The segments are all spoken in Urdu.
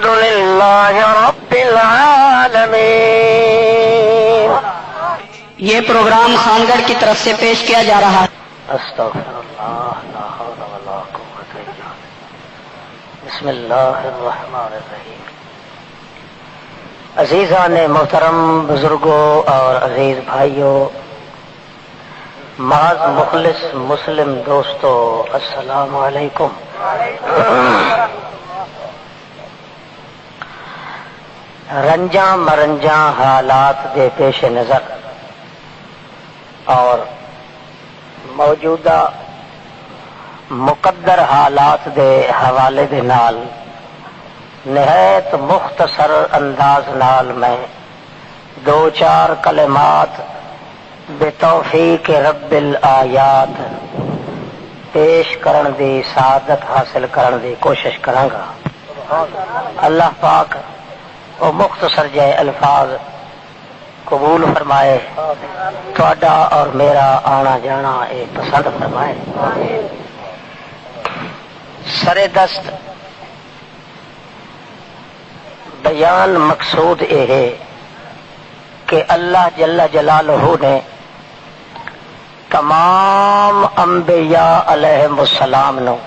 للہ رب العالمین۔ یہ پروگرام خانگڑھ کی طرف سے پیش کیا جا رہا ہے۔ استغفر اللہ لا حول ولا قوت الا باللہ۔ بسم اللہ الرحمن الرحیم۔ عزیزان محترم، بزرگوں اور عزیز بھائیوں، معاذ مخلص مسلم دوستو، السلام علیکم۔ رنجاں مرنجاں حالات دے پیش نظر اور موجودہ مقدر حالات دے حوالے دے نال نہایت مختصر انداز نال میں دو چار کلمات بتوفیق رب الآیات پیش کرن دی سعادت حاصل کرن دی کوشش کراں گا۔ اللہ پاک وہ مختصر جے الفاظ قبول فرمائے، تھوڑا اور میرا آنا جانا اے پسند فرمائے۔ سر دست بیان مقصود یہ ہے کہ اللہ جل جلالہ نے تمام انبیاء علیہم السلام نو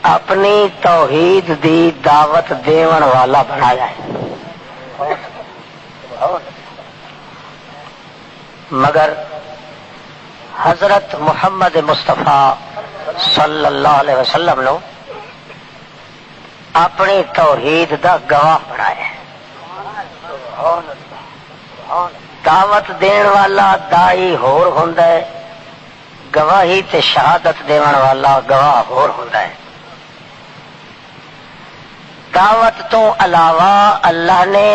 اپنی توحید دی دعوت دیون والا بنایا ہے، مگر حضرت محمد مصطفیٰ صلی اللہ علیہ وسلم نو اپنی توحید دا گواہ بنایا ہے۔ دعوت دین والا دائی ہور ہوندا ہے، گواہی تے شہادت دیون والا گواہ ہور ہوندا ہے۔ دعوت تو علاوہ اللہ نے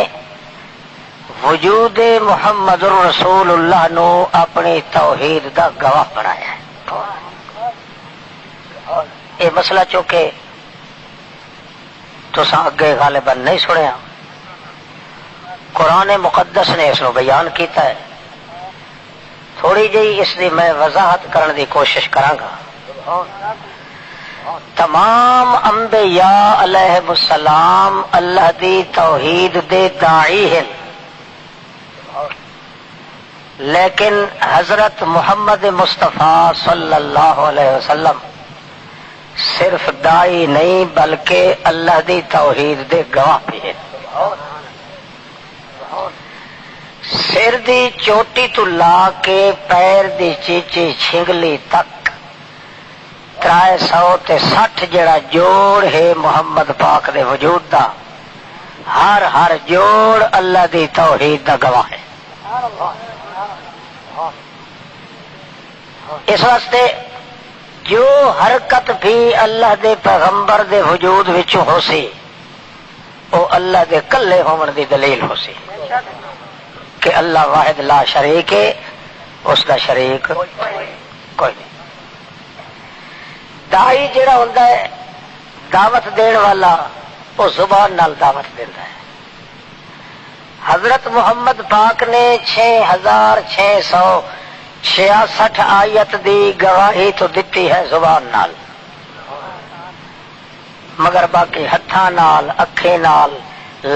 وجود محمد رسول اللہ نو اپنی توحید دا گواہ بنایا ہے۔ یہ مسئلہ چونکہ تساں اگے غالباً نہیں سنیا، قرآن مقدس نے اس نو بیان کیتا ہے، تھوڑی جی اس دی میں وضاحت کرنے دی کوشش کراں گا۔ تمام انبیاء علیہ السلام اللہ دی توحید دے داعی ہیں، لیکن حضرت محمد مصطفیٰ صلی اللہ علیہ وسلم صرف داعی نہیں بلکہ اللہ دی توحید دے گواہ بھی ہیں۔ سر دی چوٹی تو لا کے پیر دی چیچی چھنگلی تک 360 جڑا جوڑ ہے محمد پاک دے وجود دا، ہر جوڑ اللہ دی توحید دا گواہ ہے۔ اس واسطے جو حرکت بھی اللہ دے پیغمبر دے وجود وچوں ہو سی وہ اللہ دے کلے ہون دی دلیل ہو سی کہ اللہ واحد لا شریک ہے، اس دا شریک کوئی نہیں۔ دائی جڑا ہوندا ہے دعوت دین والا، وہ زبان نال دعوت دیندا ہے۔ حضرت محمد پاک نے 6666 آیت دی گواہی تو دیتی ہے زبان نال، مگر باقی ہتھاں نال، اکھیں نال،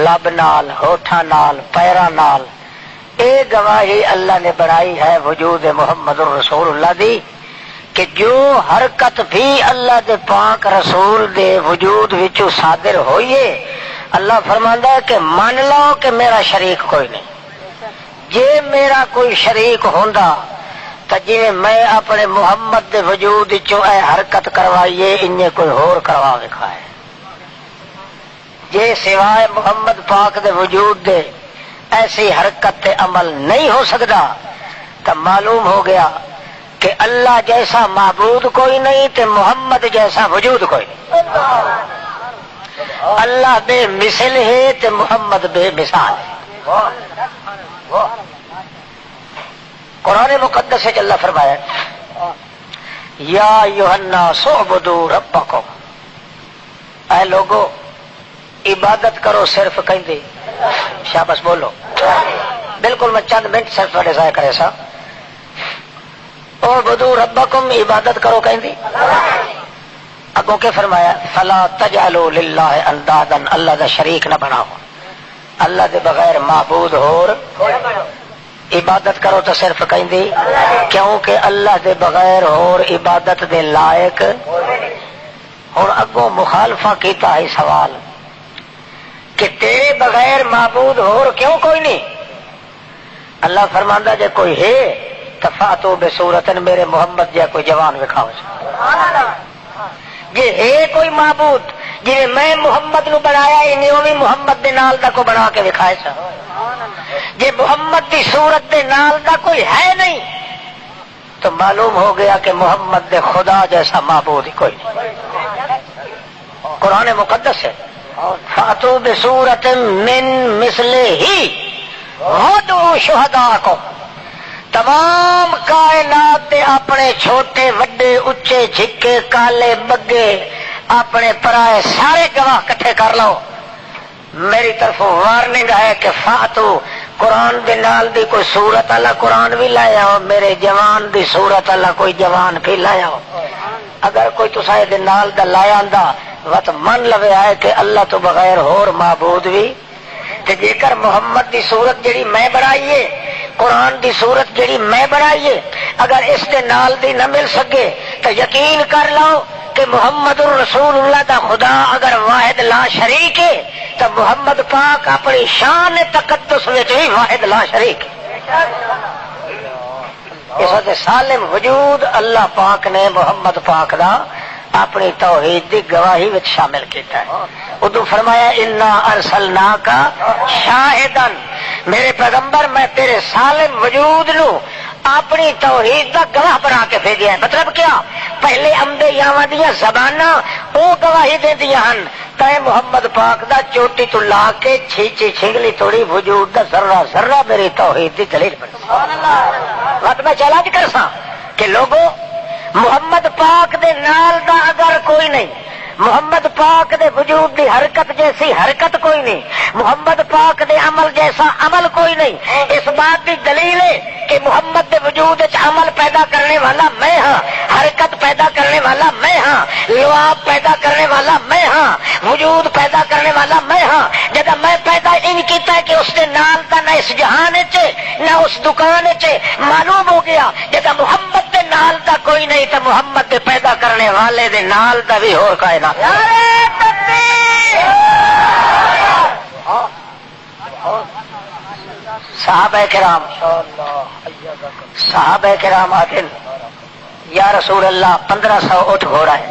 لب نال، ہوٹھاں نال، پیراں نال اے گواہی اللہ نے بنائی ہے وجود محمد رسول اللہ دی، کہ جو حرکت بھی اللہ دے پاک رسول دے وجود وچوں صادر ہوئیے، اللہ فرماندا ہے کہ مان لو کہ میرا شریک کوئی نہیں۔ جے میرا کوئی شریک ہوندا تو جی میں اپنے محمد دے وجود وچوں اے حرکت کروائیے انہیں کوئی ہور کروا وکھائے۔ جے سوائے محمد پاک دے وجود دے ایسی حرکت تے عمل نہیں ہو سکتا تو معلوم ہو گیا کہ اللہ جیسا معبود کوئی نہیں تے محمد جیسا وجود کوئی نہیں۔ اللہ بے مثل ہے تے محمد بے مثال ہے۔ قرآن مقدس سے اللہ فرمایا یا ایھا الناس اعبدوا ربکم، اے لوگو عبادت کرو صرف کہندے، شاباش بولو، بالکل میں چند منٹ صرف تھوڑے ضائع کرے سا۔ اعبدوا ربکم، عبادت کرو کہندی، اگوں کے فرمایا فلا تجعلوا للہ اندادا، اللہ دا شریک نہ بناؤ، اللہ دے بغیر معبود اور عبادت کرو تو صرف کہندی، کیونکہ اللہ دے بغیر اور عبادت دے لائق۔ اور اگوں مخالفہ کیتا ہے سوال کہ تیرے بغیر معبود اور کیوں کوئی نہیں؟ اللہ فرماندا جے کوئی ہے تو فاتو بصورتن، میرے محمد جے کوئی جوان وکھاؤ، جے ہے کوئی معبود جی میں محمد نو بنایا انہوں بھی محمد دے نال دا کو بنا کے وکھائے سا، جے محمد دی صورت دے نال دا کوئی ہے نہیں تو معلوم ہو گیا کہ محمد دے خدا جیسا معبود ہی کوئی نہیں۔ قرآن مقدس ہے فاتو بصورت من مثلہ وادعوا شہداءکم، تمام کائنات دے اپنے چھوٹے وڈے اچے جھکے کالے بگے اپنے پرائے سارے گواہ کٹھے کر لو۔ میری طرف وارننگ ہے کہ فاتو قرآن دے نال دی کوئی صورت اللہ قرآن بھی لایا ہو، میرے جوان دی صورت اللہ کوئی جوان بھی لایا ہو۔ اگر کوئی تسائے دے نال دا لایا دا وقت من لوے آئے کہ اللہ تو بغیر ہور معبود بھی، تے جے کر محمد دی صورت جڑی میں بنائیے، قرآن دی صورت جڑی میں بنائیے، اگر اس دے نال دی نہ مل سکے تو یقین کر لو کہ محمد الرسول اللہ دا خدا اگر واحد لا شریک ہے تو محمد پاک اپنی شان تقدس وچ بھی واحد لا شریک ہے۔ اس وقت سالم وجود اللہ پاک نے محمد پاک دا اپنی توحید دی گواہی وچ شامل کیتا ہے۔ ادو فرمایا انا ارسلناک شاہدن، میرے پیغمبر میں تیرے سالم وجود نو اپنی توحید دا گواہ بنا کے بھیجیا ہے۔ مطلب کیا؟ پہلے انبیاء دیاں زباناں او گواہی دیندیاں ہن، تے محمد پاک دا چوٹی تو لا کے چھیچی چھنگلی توڑی وجود دا ذرہ ذرہ میری توحید دی دلیل بن۔ سبحان اللہ۔ وقت میں چیلنج کرساں کہ لوگوں محمد پاک دے نال دا اگر کوئی نہیں، محمد پاک دے وجود دی حرکت جیسی حرکت کوئی نہیں، محمد پاک دے عمل جیسا عمل کوئی نہیں، اس بات کی دلیل ہے کہ محمد دے وجود وچ عمل پیدا کرنے والا میں ہاں، حرکت پیدا کرنے والا میں ہاں، لعاب پیدا کرنے والا میں ہاں، وجود پیدا کرنے والا میں ہاں۔ جب میں پیدا ان کیتا ہے کہ اس دے نال دا نہ اس جہان وچ نہ اس دکان وچ، معلوم ہو گیا جب محمد دے نال دا کوئی نہیں تو محمد دے پیدا کرنے والے دے نال دا بھی ہور کائنات۔ صحابہ کرام آتے یا رسول اللہ 1500 اٹھ گھوڑا ہے،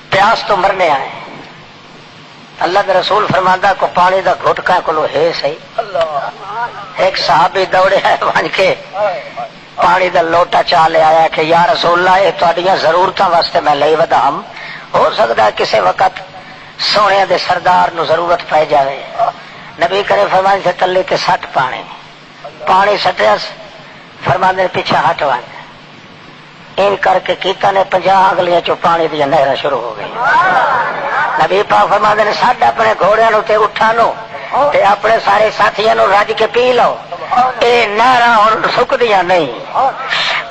پیاس تو مرنے آئے، اللہ کے رسول فرماندہ کو پانی دا گھٹکا کو ہے صحیح۔ ایک صحابی دوڑے ہے بن کے پانی دا لوٹا چا لے آیا کہ یا رسول اللہ یہ تہاڈیاں ضرورتاں واسطے میں لئی ودا ہم، ہو سکتا ہے کسی وقت سونے دے سردار نو ضرورت پی جاوے۔ نبی کرے فرمانے سے تلے تے سٹ پانی سٹیا، فرمانے پیچھے ہٹ وان این کر کے کیتا نے 50 اگلیاں چو پانی دیا نہریں شروع ہو گئی۔ نبی پاک فرمانے نے سٹ اپنے گھوڑیاں نو تے اٹھا نو تے اپنے سارے ساتھیاں نو رج کے پی لو، اے نعرہ اور سک دیا نہیں۔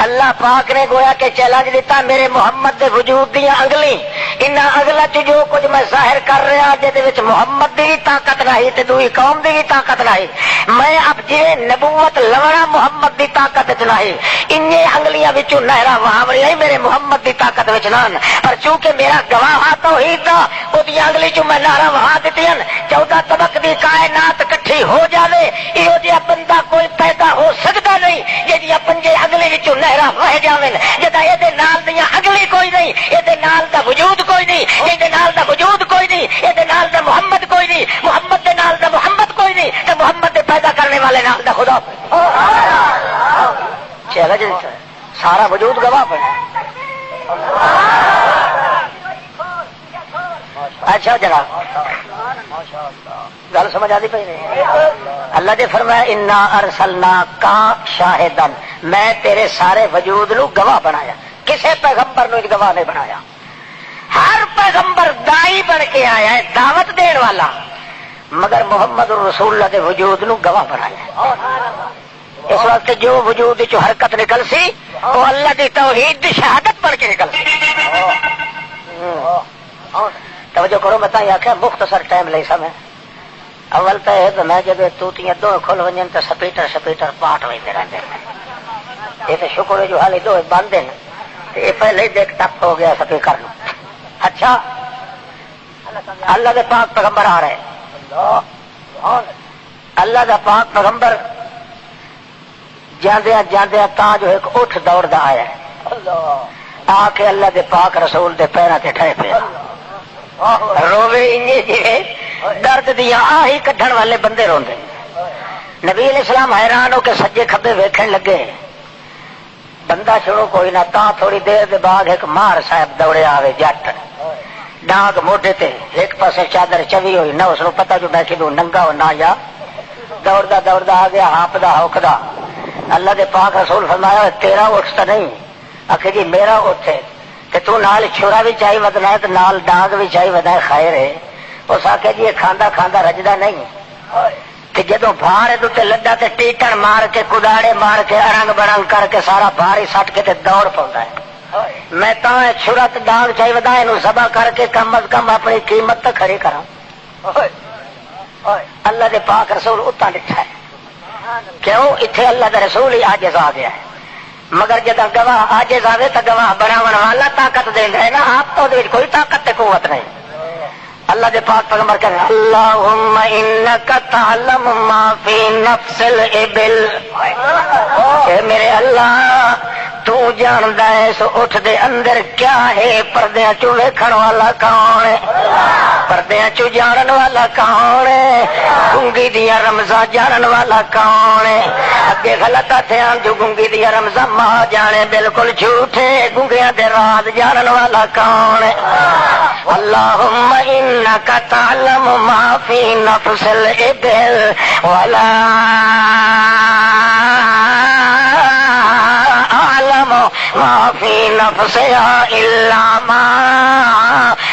اللہ پاک نے گویا کہ چیلنج دیتا میرے محمد دے وجود دیا انگلی انہاں اگلا چ جو کچھ میں ظاہر کر رہا جہدے وچ محمد دی طاقت نہیں تے دوئی قوم دی طاقت نہیں، میں اب جی نبوت لونا محمد دی طاقت وچ نہیں، انہیں انگلیاں وچوں نہراں وہاوڑی نہیں میرے محمد دی طاقت وچ نہ، پر چونکہ میرا گواہ توحید دا او دی انگلی چوں میں نہراں وہا دتیاں، 14 طبق دی کائنات کٹھی ہو جاوے، ایہو جہا بندہ کوئی پیدا ہو سکتا نہیں جہدی پنجے اگلی وچوں نہراں وہ جاویں، جدا اے دے نال دیاں اگلی کوئی نہیں، اے دے نال دا وجود کوئی نہیں، اے دے نال دا وجود کوئی نہیں، اے دے نال دا محمد کوئی نہیں، محمد دے نال دا محمد کوئی نہیں، تے محمد دے پیدا کرنے والے نال دا خدا کوئی چلے سارا وجود گواہ پڑا۔ اچھا جناب گل سمجھ آتی پی نہیں؟ اللہ نے فرمایا انا ارسلناک شاہدن، میں تیرے سارے وجود نو گواہ بنایا، کسے پیغمبر نو گواہ نہیں بنایا۔ ہر پیغمبر دائی بن کے آیا ہے، دعوت دین والا، مگر محمد الرسول اللہ دے وجود نو گواہ بنایا۔ اس وقت جو وجود چ حرکت نکل سی وہ اللہ دی توحید دی شہادت پڑھ کے نکل توجہ کرو میں تھی آخیا مختصر ٹائم لئی سا میں اول تو یہ تو میں جب توتیاں دو کھل ون تو سپیٹر پاٹ وجتے رہتے ہیں یہ تو شکر ہے جو حال دو بند ہیں یہ پہلے ہی دیکھ ٹپ ہو گیا سپیکر نو اچھا اللہ دے پاک پیغمبر آ رہے اللہ دا پاک پیغمبر جاندیا جاندیا تا جو ایک اٹھ دوڑدا آیا آ کے اللہ دے پاک رسول دے پیراں تے ٹھہر پیا روے انجے جے درد دیا آہی کڈھن والے بندے روندے نبی علیہ السلام حیران ہو کے سجے کھبے ویکھن لگے بندہ چھوڑو کوئی نہ تا تھوڑی دیر دے بعد ایک مار صاحب دوڑے آوے جٹ ڈانگ موڈے تے ایک پاسے چادر چوی ہوئی نہ اس نو پتہ جو میں کدوں ننگا ہو نہ یا دوڑدا آ گیا ہانپدا ہوکدا اللہ دے پاک رسول فرمایا تیرا اٹھ تو نہیں آخر جی میرا اٹھے کہ تو نال چھوڑا بھی چاہیے ودنا ہے تو نال ڈانگ بھی چاہیے ودا ہے خیر ہے اس آخیا جی یہ کھاندہ رجدا نہیں کہ جدو بھار تے لڈا تے ٹیٹن مار کے کداڑے مار کے ارنگ برنگ کر کے سارا بھار ہی سٹ کے تے دوڑ پاؤندا ہے میں تا چھڑا تے ڈانگ چاہیے ودا اینو ذبح کر کے کم از کم اپنی قیمت تے کھڑی کراں اللہ دے پاک رسول اتنا ڈٹھا ہے کیوں اتنے اللہ دا رسول ہی عاجز آ گیا ہے مگر جدا گواہ عاجز آوے تو گواہ بناون والا طاقت دیندا ہے نا آپ تو کوئی طاقت تے قوت نہیں اللہ دے پاک پیغمبر کہتے ہیں اللہم انک تعلم ما فی نفس الابل کہ میرے اللہ تو جاندا ہے سو اٹھ دے اندر کیا ہے پردیاں چوں ویکھن والا کون ہے پردیاں چوں جانن والا کون ہے گنگی دیاں رمزاں جانن والا کون ہے اگے غلط تھیاں جو گنگی دیاں رمزاں ماں جانے بالکل جھوٹے گنگیاں دے راز جانن والا کون ہے اللہم انک تعلم ما فی نفس الابل ولا اعلم ما فی نفسها الا ما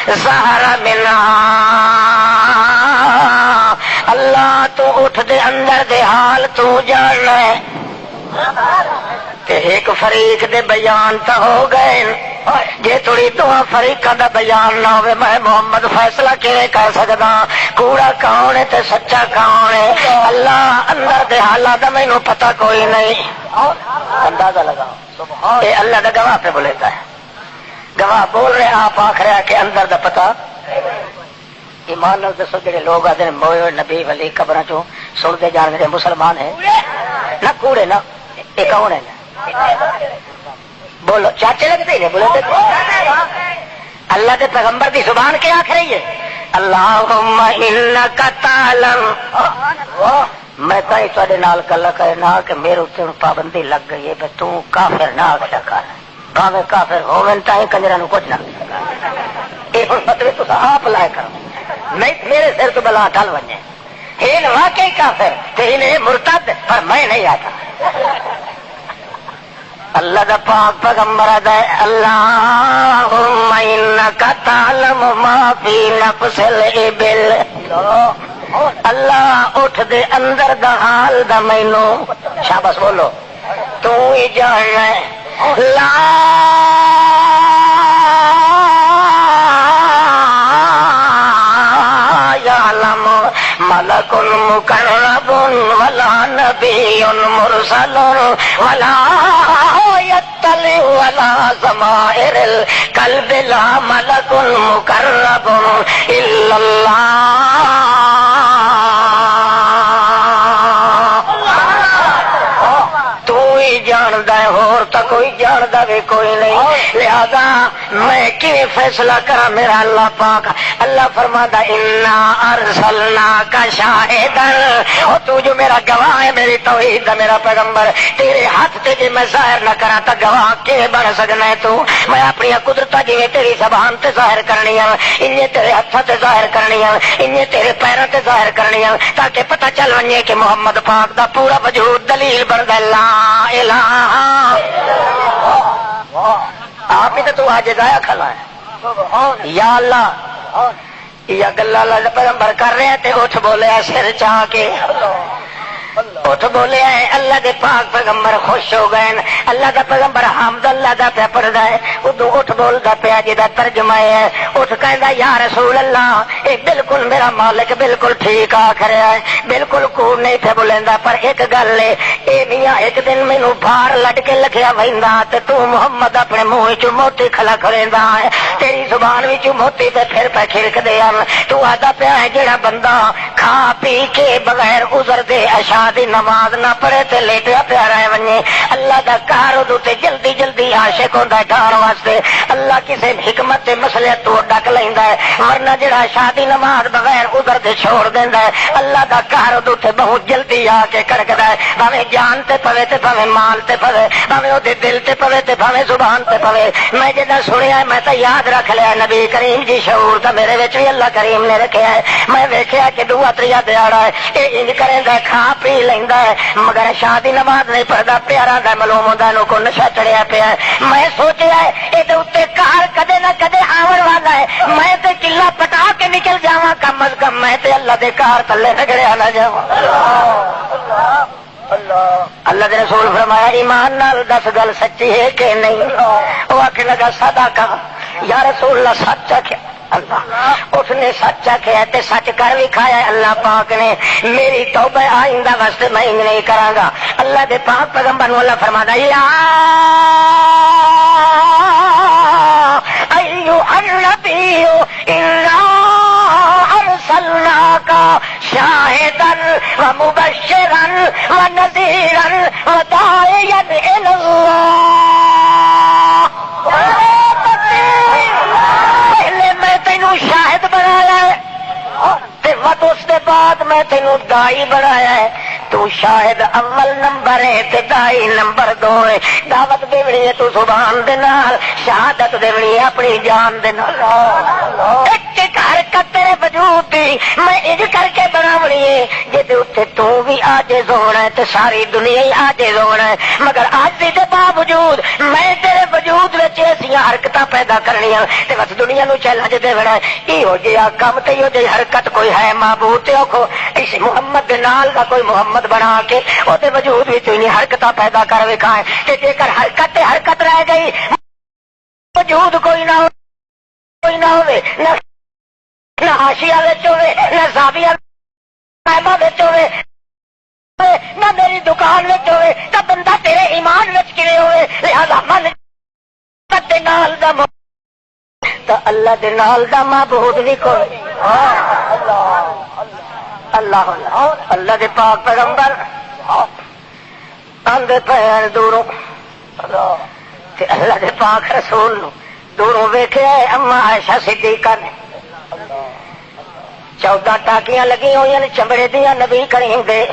ظہر منها اللہ تو اٹھ دے اندر دے حال تو جان ہے ایک فریق دے بیان تو ہو گئے جے تھوڑی دو فریقاں دا بیان نہ ہوئے میں محمد فیصلہ کیویں کر سکدا کوڑا کون ہے تے سچا کون ہے اللہ اندر دے حالات دا مینوں پتہ کوئی نہیں اندازہ لگاؤ اے اللہ دا گواہ پہ بولتا ہے گواہ بول رہے آپ آکھ رہے کہ اندر دا پتہ ایمان نال دسو جڑے لوگ آدھے موئے نبی ولی قبراں چوں سنتے جان دے مسلمان ہیں نہ کوڑے نہ یہ کون ہے بولو چاچے لگتے ہیں بولو اللہ کے پیغمبر کی زبان کیا آخ رہی ہے اللہم انک تعلم میں کہیں تے نال گلا کرنا کہ میرے اتنے پابندی لگ گئی ہے کہ تو کافر نہ آخیا کر بھاوے کافر ہوون تائیں کنجراں نوں کچھ نہ یہ ہن فتوی تساں آپ لائے کرو نہیں میرے سر تو بلا ٹل وجے یہ واقعی کافر تے مرتد پر میں نہیں آتا اللہ دا پاک پیغمبر ہے اللہم انک تعلم ما فی نفس الابل اللہ اٹھ دے اندر دا حال دا مینوں شاباش بولو تو ہی جاننا ہے لا یعلم ملک مقرب ولا نبی مرسل ولا يطلع ولا ضمائر القلب لا ملك مقرب الا الله جاندا ہے اور تو کوئی جاندا بھی کوئی نہیں لہذا میں کی فیصلہ کرا میرا اللہ پاک اللہ فرماتا انا ارسلناک شاہدا او تو جو میرا گواہ ہے میری توحید دا میرا پیغمبر تیرے ہاتھ تے جے میں ظاہر نہ کرا تا گواہ کے بن سکنا ہے تو میں اپنی قدرتاں جویں تیری زبان تے ظاہر کرنی ہے انہیں تیرے ہاتھاں تے ظاہر کرنی ہے انہیں تیرے پیراں تے ظاہر کرنی ہے تاکہ پتہ چل ونجے کہ محمد پاک دا پورا وجود دلیل بندا لا الہ آپ ہی تو آج ضائع کھلا ہے یا اللہ یا گلا اللہ پیغمبر کر رہے ہیں تے اٹھ بولے سر چاہ کے اٹھ بولے ہے اللہ دے پاک پیغمبر خوش ہو گئے. اللہ دا پیغمبر حمد اللہ دا پیا پڑھدا ہے. ادو اٹھ بولدا پیا جدا ترجمہ ہے. اٹھ کہندا یا رسول اللہ اے بالکل میرا مالک بالکل ٹھیک آکھ رہا ہے, بالکل کوڑ نہیں پہ بولیندا, پر ایک گل ہے اے میاں ایک دن مینوں باہر لٹ کے لکھیا ویندا تے تو محمد اپنے منہ وچ موتی کھلا کریندا ہے, تیری زبان وچ موتی تے پھر پہ کھڑک دے ہن. تو آدا پیا ہے جڑا بندہ کھا پی کے بغیر عذر دے عشاء دی نماز نہ پڑھے تے لیٹیا پیا رہ ونجے, اللہ دا کار اودوں تے جلدی جلدی عاشق ہوندا ڈھان واسطے. اللہ کسے حکمت تے مسئلے تو ڈک لیندا ہے, ورنہ جڑا عشاء دی نماز بغیر عذر دے چھوڑ دیندا ہے اللہ دا کار اودوں تے بہت جلدی آ کے کڑکدا ہے. بھاویں جان تے پوے تے بھاویں مال تے پوے, بھاویں او دے دل تے پوے تے بھاویں زبان تے پوے. میں جدا سنیا میں تے یاد رکھ لیا نبی کریم جی شعور تے میرے وچ بھی اللہ کریم نے رکھیا ہے. میں ویکھیا کہ دعا تریا دیاڑا ہے اے انج کریندا کھا پی لیندا ہے مگر شادی نماز نہیں پڑھدا, پیارا دا معلوم ہوندا نو کو نشہ چڑھیا پیا ہے. میں سوچیا ہے اے دے اوتے کار کدے نہ کدے آون والا ہے, میں تے کلا پٹا کے نکل جاواں, کم از کم میں تے اللہ دے کار تلے رگڑیا نہ جاواں. اللہ دے رسول فرمایا ایمان نال دس گل سچی ہے کہ نہیں. وہ آخر لگا صدقہ یا رسول اللہ سچ آخیا. اللہ اس نے سچ آخیا تے سچ کر بھی کھایا. اللہ پاک نے میری توبہ آئندہ واسطے میں نہیں کراں گا. اللہ دے پاک پیغمبر نو اللہ فرماتا یا ایھا النبی انا ارسلناک شاہدا ومبشرا ونذیرا وداعیا الی اللہ. پہلے میں تینوں شاہد بنایا ہے تے وقت اس دے بعد میں تینوں دائی بنایا ہے. تو شاہد اول نمبر ہے تے دائی نمبر 2 ہے. دعوت دیونی ہے تو زبان دے نال, شہادت دیونی ہے اپنی جان دے نال. ایک ایک حرکت تیرے وجود دی میں انج کر کے بناونی ہے جے اوتے تو بھی عاجز ہونا ہے تے ساری دنیا ہی عاجز ہونا ہے. مگر عاجزی دے باوجود میں تیرے وجود وچ ایسیاں حرکتاں پیدا کرنیاں تے بس دنیا نو چیلنج دینا ہے. ایہو جہا کم تے ایہو جہی حرکت کوئی ہے معبود تے اوکھو اس محمد دے نال دا کوئی محمد بنا کے او دے وجود وچ انہی حرکتاں پیدا کر وکھا ہے کہ جے کر حرکت تے حرکت رہ گئی وجود کوئی نہ ہوے, نہ حاشیہ وچ ہوے, نہ زاویہ قائمہ وچ ہوے, نہ میری دکان وچ ہوے, تے بندہ تیرے ایمان وچ کیویں ہوے. لہذا من تے نال دا تو اللہ دے نال دا معبود نہیں کوئی. اللہ اللہ دے پاک پیغمبر آندے پے دوروں تے اللہ دے پاک رسول نو دوروں ویکھیا ہے. اما عائشہ صدیقہ نے 14 ٹاکیاں لگی ہوئی نے چمڑے دیا نبی کریم دے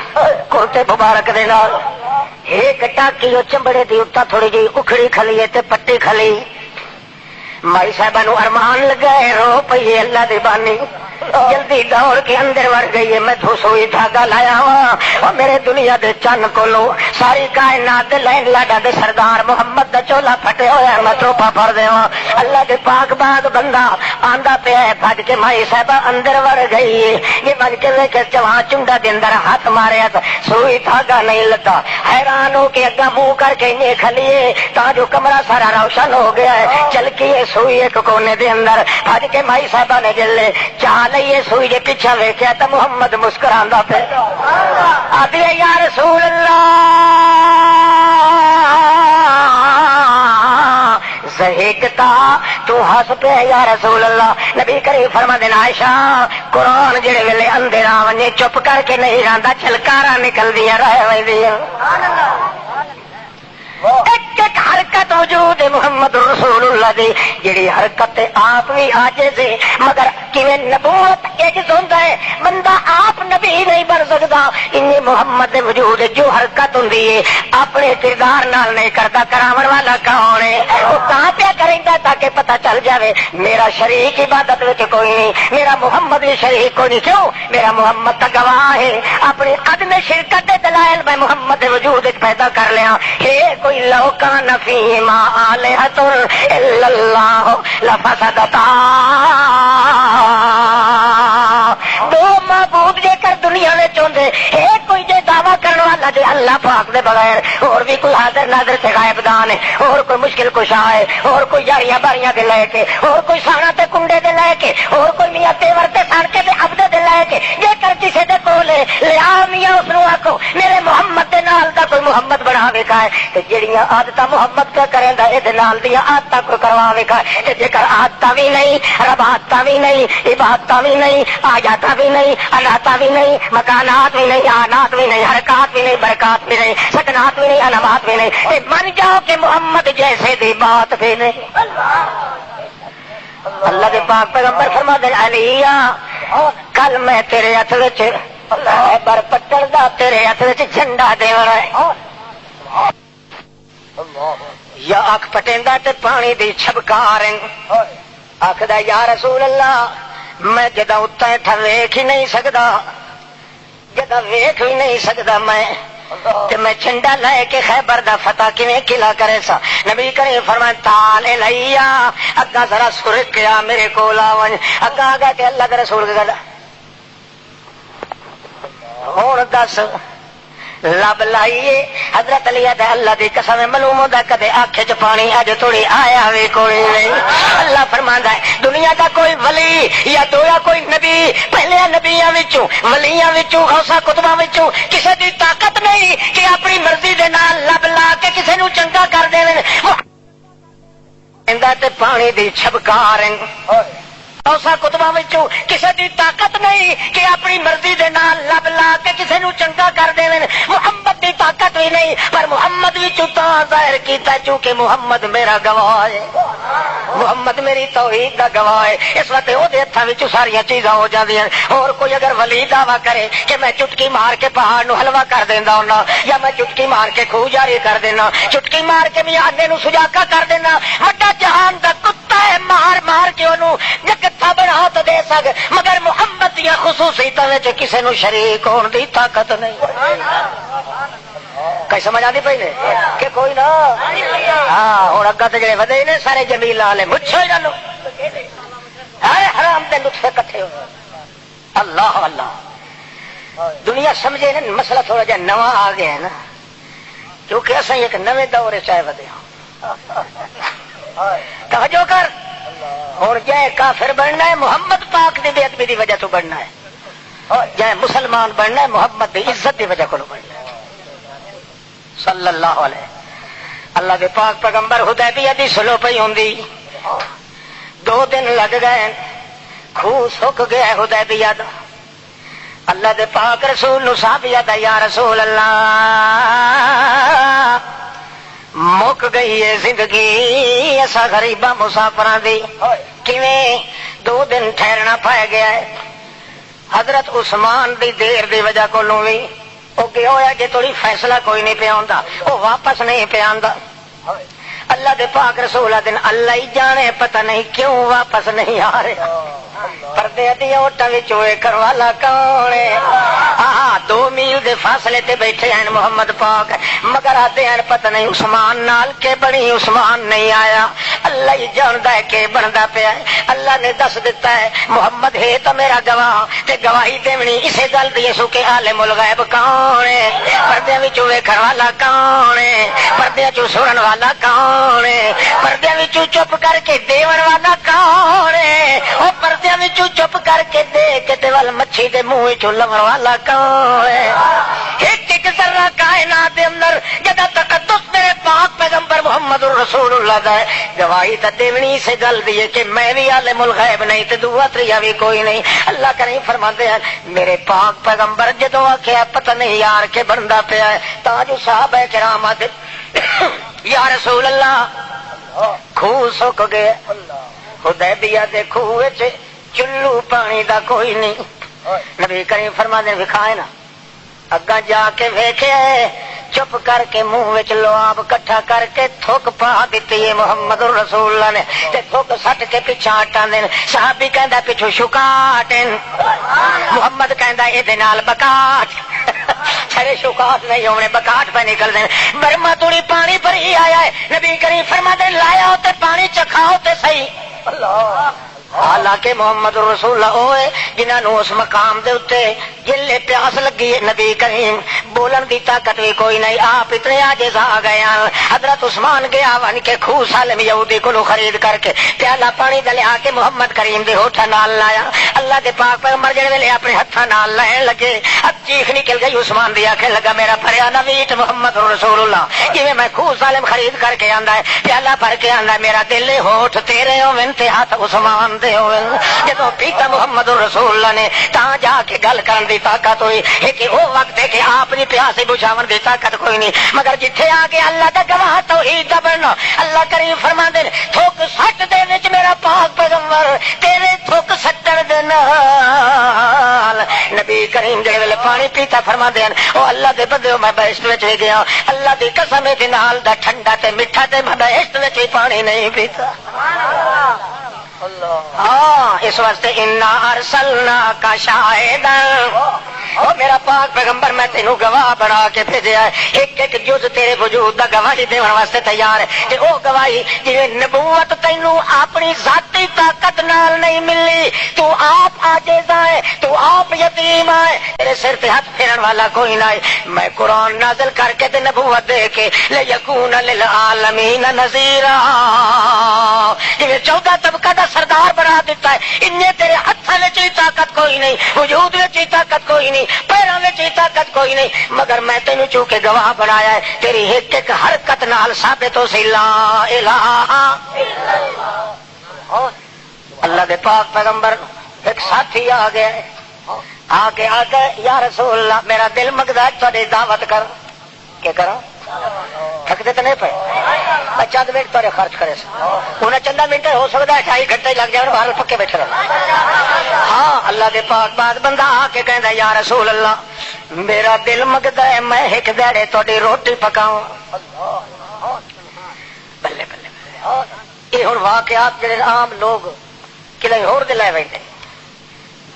کرتے مبارک دے نال. ایک ٹاکی چمڑے دی اتنا تھوڑی جی اکھڑی کھلی تے پٹی کھلی. مائی صاحبہ نو ارمان لگا ہے رو پئی اللہ دی بانی جلدی دوڑ کے اندر وڑ گئی ہے. میں تو سوئی دھاگا لایا ہوا اور میرے دنیا دے چن کولو ساری کائنات دے لین لاڈا دے سردار محمد دا چولا پھٹے ہویا میں تروپا پھڑ دیواں. اللہ دے پاک بعد بندہ آندا پیا ہے بھج کے مائی صاحبہ اندر وڑ گئی ہے. یہ بھج کے ویکھ چواں چنڈا دے اندر ہاتھ ماریا تو سوئی دھاگا نہیں لگا. حیران ہو کے اگا منہ کر کے انہیں کھلیے تا جو کمرہ سارا روشن ہو گیا ہے. چل کے سوئی ایک کونے دے اندر بھج کے مائی صاحبہ نے جلے چاہ لئیے سوئی جے پیچھا ویکھیا تو محمد مسکراندا پہ آدھی یا رسول اللہ زہیکتا تو ہس پہ یا رسول اللہ. نبی کریم فرما دینا عائشہ قرآن جڑے ویلے اندھیرا ونجے چپ کر کے نہیں رہندا چھلکارا نکلدیاں رہ ویندیاں. ایک ایک حرکت وجود محمد رسول اللہ دی جڑی حرکت آپ بھی عاجز ہے مگر کیویں نبوت عجز ہوندا ہے. بندہ آپ نبی نہیں بن سکدا. ان محمد دے وجود جو حرکت ہوندی ہے اپنے کردار نال نہیں کردا. کراون والا کون ہے؟ وہ کہاں پہ کریندا تاکہ پتہ چل جاوے میرا شریک عبادت وچ کوئی نہیں, میرا محمد بھی شریک کوئی نہیں. کیوں؟ میرا محمد تا گواہ ہے. اپنی عدم شرکت دے دلائل میں محمد دے وجود پیدا کر لیا. کوئی لو کان فیہما آلہۃ الا اللہ لفسدتا. دو معبود جے کر دنیا وچ ہوندے کوئی جے دعویٰ کرن اللہ پاک دے بغیر اور بھی کوئی حاضر ناظر تے غائب دان ہے، اور کوئی مشکل کشا ہے، اور کوئی جاریاں باریاں دے لے کے، اور کوئی سانا تے کنڈے دے لے کے، اور کوئی میاں تیور تے سڑکے تے عبدے دے لے کے، جے کر کسے دے کول لیا میاں اس نو آکھو میرے محمد دے نال دا کوئی محمد بنا ویکھا ہے تے جڑیاں عادتاں محمد پہ کریندا اے دے نال دیاں عادتاں کوئی کروا ویکھا ہے تے جے کر عادتاں بھی نہیں، رباطاں بھی نہیں، عبادتاں بھی نہیں، آیاتاں بھی نہیں، اناتاں بھی نہیں، مکانات بھی نہیں، آنات بھی نہیں، حرکات بھی نہیں، برکات بھی نہیں، سکنات بھی نہیں، علامات بھی نہیں، تے من جاؤ کہ محمد جیسے دی بات بھی نہیں۔ اللہ کے پاک پیغمبر فرماتے ہیں علیہ کل میں تیرے ہاتھ وچ بر پٹن دا تیرے ہاتھ وچ جھنڈا دیونا ہے، یا اکھ پٹیندا تے پانی دی چھبکار آکھدا یا رسول اللہ میں جدا اتنا ہیٹھا ویکھ ہی نہیں سکدا، جدا ویکھ ہی نہیں سکدا میں جھنڈا لے کے خیبر دا فتح کیویں قلعہ کرے سا؟ نبی کریم فرمائے تال لیا اگا ذرا سرکیا میرے کول آون، اگا آ کے اللہ کے رسول کے گلا ہوں دس لب لائیے حضرت علی تے اللہ دی قسم معلوم ہوندا کدے آنکھ چ پانی اج تھوڑی آیا وی کوئی نہیں۔ اللہ فرماندا ہے دنیا دا کوئی ولی یا دویا کوئی نبی پہلے نبیاں وچوں ولیاں وچوں غوثاں قطباں وچوں کسے دی طاقت نہیں کہ اپنی مرضی دے نال لب لا کے کسے نو چنگا کر دیویں، اندا تے پانی دی چھبکار غوثاں قطباں وچوں کسے دی طاقت نہیں کہ اپنی مرضی دے نال لب لا کے کسے نو چنگا کر دیویں، محمد دی طاقت بھی نہیں پر محمد وچوں تاں ظاہر کیتا چونکہ محمد میرا گواہ ہے، محمد میری توحید دا گواہ ہے، اس وقت او دے ہتھاں وچوں ساریاں چیزاں ہو جاندیاں۔ اور کوئی اگر ولی دعویٰ کرے کہ میں چٹکی مار کے پہاڑ نو حلوا کر دیندا ہوندا، یا میں چٹکی مار کے خوہ جاری کر دینا، چٹکی مار کے میانے نو سجاکا کر دینا، وڈا جہان دا کتا ہے مار مار کے اونوں جگتھا بنا تو دے سک، مگر محمد دیاں خصوصیتاں وچ کسے نو شریک ہون دی طاقت نہیں۔ کئی سمجھ آتی پی نے کہ کوئی نہ ہاں ہوں اگا تو جڑے ودے نے سارے جمیل والے مچھو ہی ڈالو حرام دے نطفے کٹھے ہو۔ اللہ اللہ دنیا سمجھے نا مسئلہ تھوڑا جہا نواں آ گیا ہے نا، کیونکہ اصل ایک نویں دور چاہے ودے ہوں۔ توجہ کر اور جائے کافر بننا ہے محمد پاک دی بے ادبی دی وجہ تو بننا ہے، جائے مسلمان بننا ہے محمد دی عزت دی وجہ کو بننا ہے صلی اللہ علیہ۔ اللہ دے پاک پیغمبر حدیبیہ دی سلو پئی ہوندی 2 دن لگ گئے، خوہ سک گیا حدیبیہ دا، اللہ دے پاک رسول نو صحابیہ دا یا رسول اللہ مک گئی ہے زندگی ایسا غریبہ مسافراں دی، کیویں 2 دن ٹھہرنا پائے گیا ہے۔ حضرت عثمان دی دیر دی وجہ کو لوی وہ کیا ہوا جی تھوڑی فیصلہ کوئی نہیں پیا آندا، وہ واپس نہیں پیا آندا۔ اللہ دے پاک رسول دن اللہ ہی جانے پتہ نہیں کیوں واپس نہیں آ رہا، پردے دی اوٹاں وچ ہوئے کروالا کون ہے؟ 2 میل دے فاصلے تے بیٹھے ہیں محمد پاک، مگر آتے ہیں پتہ نہیں عثمان نال کے بنی عثمان نہیں آیا، اللہ ہی جاندا ہے کہ بندا پیا ہے۔ اللہ نے دس دیتا ہے محمد ہے تو میرا گواہ تے گواہی دیونی اسے گل دی سو کہ عالم الغیب کون ہے، پردے وچ ویکھن والا کون ہے، پردے وچ سنن والا کون ہے، پردے وچ چپ کر کے دیون والا کون ہے، او پردے وچ چپ کر کے دے کے تے ول مچھی دے منہ وچ لون والا کون ہے۔ ایک ایک ذرہ کائنات دے اندر جدا تقدس میرے پاک پیغمبر محمد رسول اللہ دا ہے، گواہی تے دیونی سے گل دی کہ میں بھی عالم الغیب نہیں تے دوسرا تریا بھی کوئی نہیں۔ اللہ کریم فرماتے ہیں میرے پاک پیغمبر جدوں آکھیا پتہ نہیں یار کے بندا پیا ہے، تاج صحابہ کرام آتے یا رسول اللہ خوہ سک گئے، حدیبیہ دے خوہ وچ چلو پانی دا کوئی نہیں، نبی کریم فرماتے ہیں وکھائے نا، اگا جا کے ویکھے چپ کر کے منہ وچ لواب کٹھا کر کے تھوک پا دیتی ہے محمد رسول اللہ نے، تے تھوک سٹ کے پیچھے ہٹا دین، صحابی کہندا پیچھے شکاٹ، محمد کہندا اے دے نال بکاٹ، چھڑے شکاٹ نہیں ہونے بکاٹ پہ نکل دیں، برما توڑی پانی پر ہی آیا ہے، نبی کریم فرماتے لایا ہوتے پانی چکھاؤ تے صحیح۔ اللہ حالانکہ محمد رسول اللہ ہوئے جنہاں نو اس مقام دے اتے جلے پیاس لگی ہے، نبی کریم بولن دی طاقت بھی کوئی نہیں، آپ اتنے عاجز آ گئے ہیں۔ حضرت عثمان گیا ون کے خوہ سالم یہودی کو خرید کر کے پیالہ پانی دا لیا کے محمد کریم دے ہوٹھاں نال لایا۔ اللہ دے پاک پیغمبر جڑے ویلے اپنے ہتھاں نال لین لگے، اب چیخ نکل گئی عثمان دی، آکھن لگا میرا بھریا نویٹ محمد رسول اللہ، جویں میں خوہ سالم خرید کر کے آندا ہے پیالہ بھر کے آندا ہے، میرا دل ہوٹھ تیرے ہوون تے ہاتھ عثمان دے ہوون۔ جدوں پیتا محمد رسول اللہ نے تاں جا کے گل کرن دی طاقت ہوئی ہے کہ وہ وقت ہے کہ آپ نے پیاسے بجھاون دی طاقت کوئی نہیں، مگر جتھے آ کے اللہ دا گواہ توحید دا بننا، اللہ کریم فرماندے نے تھوک سٹ دے وچ میرا پاک پیغمبر تیرے تھوک سٹن دے نال نبی کریم جڑے ویلے پانی پیتا فرماندے ہیں او اللہ دے بندیو میں بہشت وچ گیا، اللہ دی قسم دے نال دا ٹھنڈا تے میٹھا تے میں بہشت وچ پانی نہیں پیتا۔ ہاں اس واسطے انا ارسلناک شاہدا، او میرا پاک پیغمبر میں تینوں گواہ بنا کے بھیجا ہے، ایک ایک جز تیرے وجود دا گواہی دیون واسطے تیار ہے کہ او گواہی جویں نبوت تینوں اپنی ذاتی طاقت نال نہیں ملی، تو آپ عاجز ہے، تو آپ یتیم ہے، تیرے سر تے ہاتھ پھیرن والا کوئی نہ ہے۔ میں قرآن نازل کر کے تے نبوت دے کے لیکون للعالمین نذیرا، جویں 14 طبقہ دا سردار بنا دیتا ہے، انہیں تیرے ہاتھاں وچ طاقت کوئی نہیں، وجود وچ طاقت کوئی نہیں، پیراں وچ طاقت کوئی نہیں، مگر میں تینوں چونکہ گواہ بنایا ہے، تیری ایک ایک حرکت نال ثابت ہو سی لا الہ الا اللہ۔ اللہ دے پاک پیغمبر ایک ساتھی آ گیا، آ کے یا رسول اللہ میرا دل مگدا ہے تہاڈی دعوت کر کے کراں، تھکتے تو نہیں پے چند منٹ تھوڑے خرچ کرے انہیں چندہ منٹ ہو سکتا ہے 2.5 گھنٹے لگ جائے باہر پکے بیٹھے رہو۔ ہاں اللہ دے پاک بعد بندہ آ کے کہندا یا رسول اللہ میرا دل مگدا ہے میں ایک دیہڑے تہاڈی روٹی پکاؤں۔ بلے بلے یہ ہن واقعات جڑے عام لوگ کلے ہور دے لے ویندے،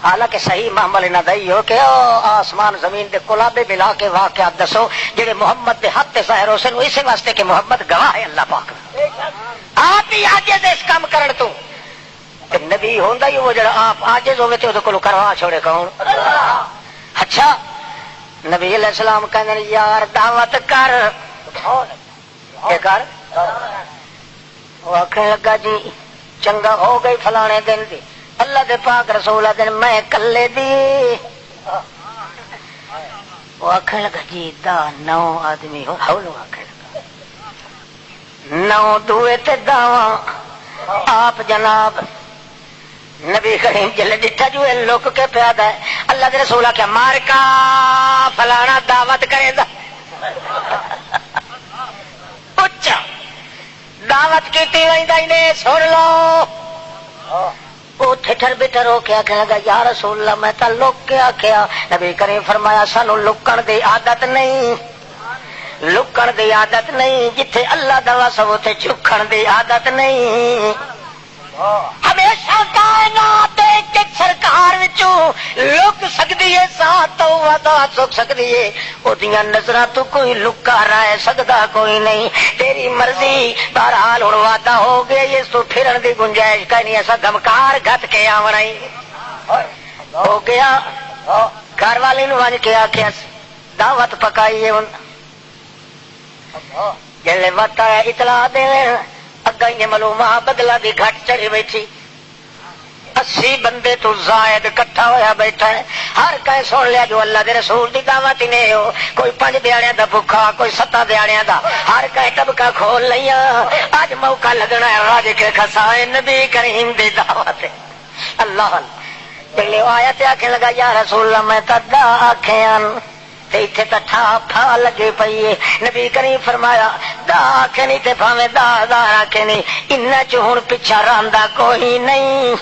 حالانکہ صحیح معامل نہ دئی ہو کہ آسمان زمین دے کلابے ملا کے واقعات دسو جڑے محمد دے حق تے ظاہر ہو سن، اسی واسطے کہ محمد گواہ ہے اللہ پاک، آپ ہی عاجز اس کام کرن تو تے نبی ہوندا ہی وہ جڑا آپ عاجز ہوے تے اودے کولوں کروا چھوڑے کون؟ اچھا نبی علیہ السلام کہندے یار دعوت کر، اے کر، وہ آکھن لگا جی چنگا ہو گئی فلانے دن دی، اللہ دے پاک رسول دن میں کلے دی، وہ آکھن لگا جی 9 آدمی ہو ہولو، آکھن لگا 9 دوے تے داواں آپ جناب نبی کریم جلے ڈٹھا جو لک کے پیادا ہے، اللہ دے رسول کیا مار کا فلانا دعوت کرے دا اچھا دعوت کیتی ویندا نے سن لو، وہ ٹھٹر بٹر ہو کے آخر لگا یا رسول اللہ میں تو لک کے آخیا، نبی کریم فرمایا سانو لکن دی عادت نہیں، لکن دی عادت نہیں، جتھے اللہ دا واسو تے چکھن دی عادت نہیں، ہمیشہ کائنات ایک سرکار وچوں لک سکدی ہے، ساتھ تو وعدہ چک سکدی ہے، اودیاں نظراں تو کوئی لکا رہ سکدا کوئی نہیں، تیری مرضی، بہرحال ہن وعدہ ہو گیا، اس تو پھرن دی گنجائش کوئی نہیں، ایسا دمکار گھت کے آونا ہی ہو گیا۔ گھر والی نو ونج کے آکھیا دعوت پکائی ہے، ہن جلے وقت آیا اطلاع دے اگا ہی معلومہ بدلا دی گھٹ چڑھی بیٹھی، 80 بندے تو زائد کٹھا ہویا بیٹھا ہے، ہر کہیں سن لیا جو اللہ دے رسول دی دعوت ہی نہیں ہو، کوئی 5 دیہڑیاں دا بھکھا، کوئی 7 دیہڑیاں دا، ہر کہیں ٹبکا کھول لیا، اج موقع لگنا ہے راج کے کھسائے نبی کریم دی دعوت ہے۔ اللہ پہلے آیا تے آکھنے لگا یا رسول اللہ میں تدا آکھیاں تے ایتھے تے ٹھا پھا لگے پئی ہے، نبی کریم فرمایا دا آکھے نہیں تے بھاویں دا آکھے نہیں، انہاں چ ہن پیچھا رہندا کوئی نہیں،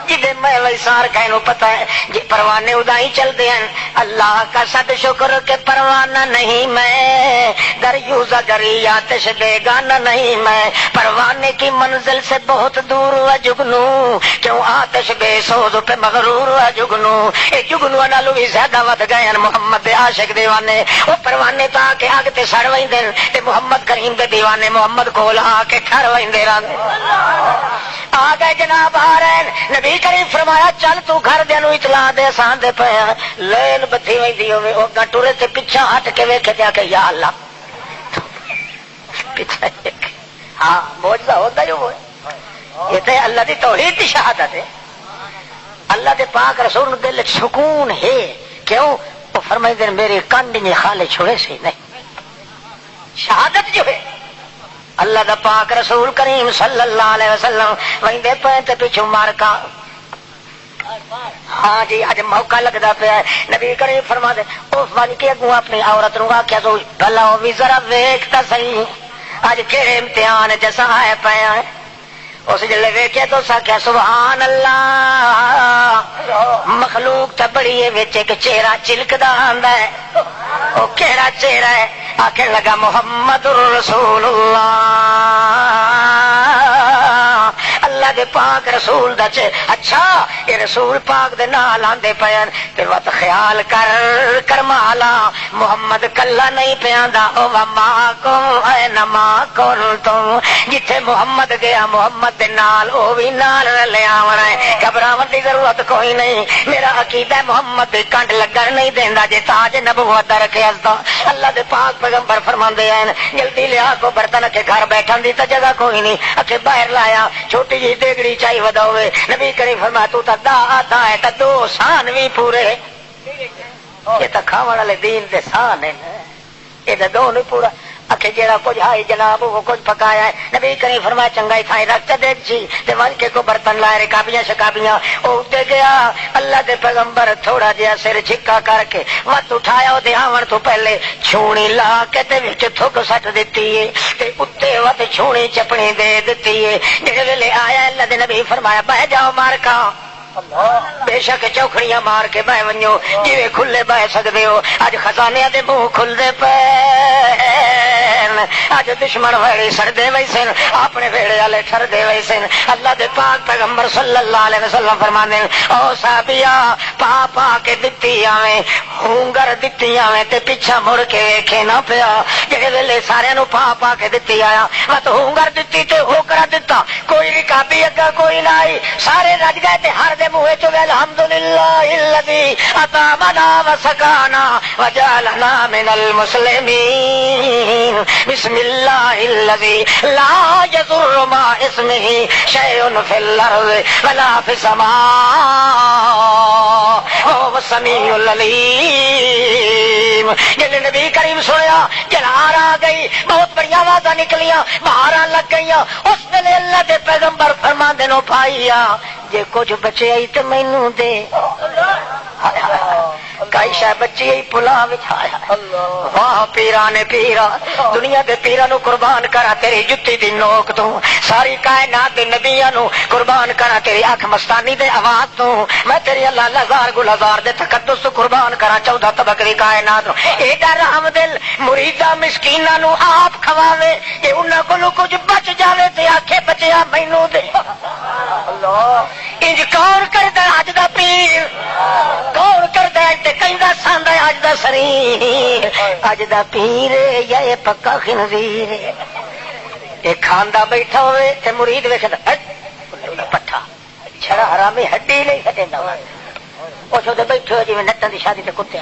جدے میں ویسار کہنوں پتہ ہے جی پروانے ادا ہی چل دے ہیں، اللہ کا صد شکر کہ پروانہ نہیں میں، دریوزہ گری آتش دے گانا نہیں میں، پروانے کی منزل سے بہت دور ہوا جگنو، کیوں آتش بے سوز پہ مغرور ہوا جگنو، اے جگنو نالو بھی زیادہ ود گئے ہیں محمد دے عاشق دیوانے، وہ پروانے تا کہ آگ تے سڑ ویندے تے محمد کریم دے دیوانے محمد کول آ کے ٹھر ویندے رہندے۔ آ گئے جناب آ رہے ہیں نبی کریم فرمایا چل تو گھر دے نو اطلاع دے سان دے پے لین بدھی ویندی ہوے او گٹورے تے پیچھے ہٹ کے ویکھے تے کہ یا اللہ پیچھے ہاں معجزہ ہوتا جو وہ یہ تے اللہ دی توحید دی شہادت ہے اللہ دے پاک رسول دل سکون ہے کیوں وہ فرمائے میرے کانڈ نے خالے چھوڑے سے نہیں شہادت جو ہے اللہ دا پاک رسول کریم صلی اللہ علیہ وسلم وہیں دے پہ پیچھو مار کا ہاں جی اج موقع لگتا پیا ہے نبی کریم فرما دے اس بن کے اگوں اپنی عورت نو آخیا تو بھلا وہ بھی ذرا ویکھتا صحیح اج کہڑے امتحان جیسا آئے پیا ہے اس جلے ویکھے تو سکیا سبحان اللہ مخلوق تو بڑی ہے وچ ایک چہرہ چلکدا آندا ہے او کیڑا چہرہ ہے آکھن لگا محمد رسول اللہ اللہ دے پاک رسول دا اچھا یہ رسول پاک دے نال آندے پین تے وقت خیال کر کرمالا محمد کلا نہیں پیاندا او ما کو اے نما کون تو جتھے محمد گیا محمد دے نال او بھی نال لے آونا ہے گھبراون دی ضرورت کوئی نہیں میرا عقیدہ محمد دے کنڈ لگن نہیں دیندا جے تاج نبوت رکھے اسدا اللہ دے پاک پیغمبر فرماندے ہیں جلدی لیا کو برتن کے گھر بیٹھن دی تے جگہ کوئی نہیں اکھے باہر لایا چھوٹی جی دیگڑی چاہی وداوے نبی کریم فرمایا تو تا دا آتا ہے تا دو سان بھی پورے یہ تا کھاون والے دین دے سان ہیں یہ تے دو نہیں پورا اکھے جیڑا کچھ ہائی جناب وہ کچھ پکایا ہے نبی کریم فرمایا چنگائی تھائی رکھ تے دیکھ جی تے ون کے کو برتن لائے رکابیاں شکابیاں او اٹھے گیا اللہ دے پیغمبر تھوڑا جہا سر جھکا کر کے وت اٹھایا او دھیاون تو پہلے چھونی لا کے تے وچ تھک سٹ دتی ہے تے اتے وت چھونی چپڑی دے دتی ہے جے ویلے آیا اللہ دے نبی فرمایا بہ جاؤ مار کا بے شک چوکھڑیاں مار کے بہ ونجو جی کھلے بہ سکتے ہو اج خزانے دے منہ کھلتے پے اج دشمن ویڑے سڑتے وی سن اپنے ویڑے والے ٹرتے وی سن اللہ دے پاک پیغمبر صلی اللہ علیہ وسلم فرمانے او صحابیا پا پا کے دتی آویں ہونگر دتی آویں تے پیچھا مڑ کے ویکھے نہ پیا جڑے ویلے سارے نو پا پا کے دتی آیا مت ہونگر دتی تے ہوکرا دتا کوئی رکابی اگا کوئی نہ آئی سارے رج گئے تے ہر دے منہ چ الحمدللہ الذی اطعمنا وسقانا وجعلنا من المسلمین بسم اللہ الذی لا یضر مع اسمہ شیء فی الارض ولا فی السماء وهو السمیع العلیم جب نبی کریم سنیا جلال آ گئی بہت بڑی آوازاں نکلیاں بہاراں لگ گئیاں اس ویلے اللہ دے پیغمبر فرماندے نو بھائیا جے کچھ بچے آئی تو مینوں دے کئی شاہ بچی آئی پلا بچھایا واہ پیرانے پیرا دنیا دے پیرا نو قربان کرا تیری جتی دی نوک تو ساری کائنات دے نبیاں نو قربان کرا تیری آنکھ مستانی دے آواز تو میں تیری اللہ ہزار گل ہزار دے تقدس تو قربان کرا 14 طبق دی کائنات ایڈا رحم دل مریدا مسکینہ نو آپ کھواوے کہ انہاں کولوں کچھ بچ جاوے تے آکھے بچیا مینوں دے انج کون کردا اج دا پیر کون کردا تے کہندا ساندا اج دا سریر اج دا پیر یا اے پکا خنزیر اے کھاندا بیٹھا ہوئے تے مرید ویکھدا پٹھا چھڑا حرامی ہڈی نہیں کٹیندا او چھو تے بیٹھو جویں نٹن دی شادی تے کتے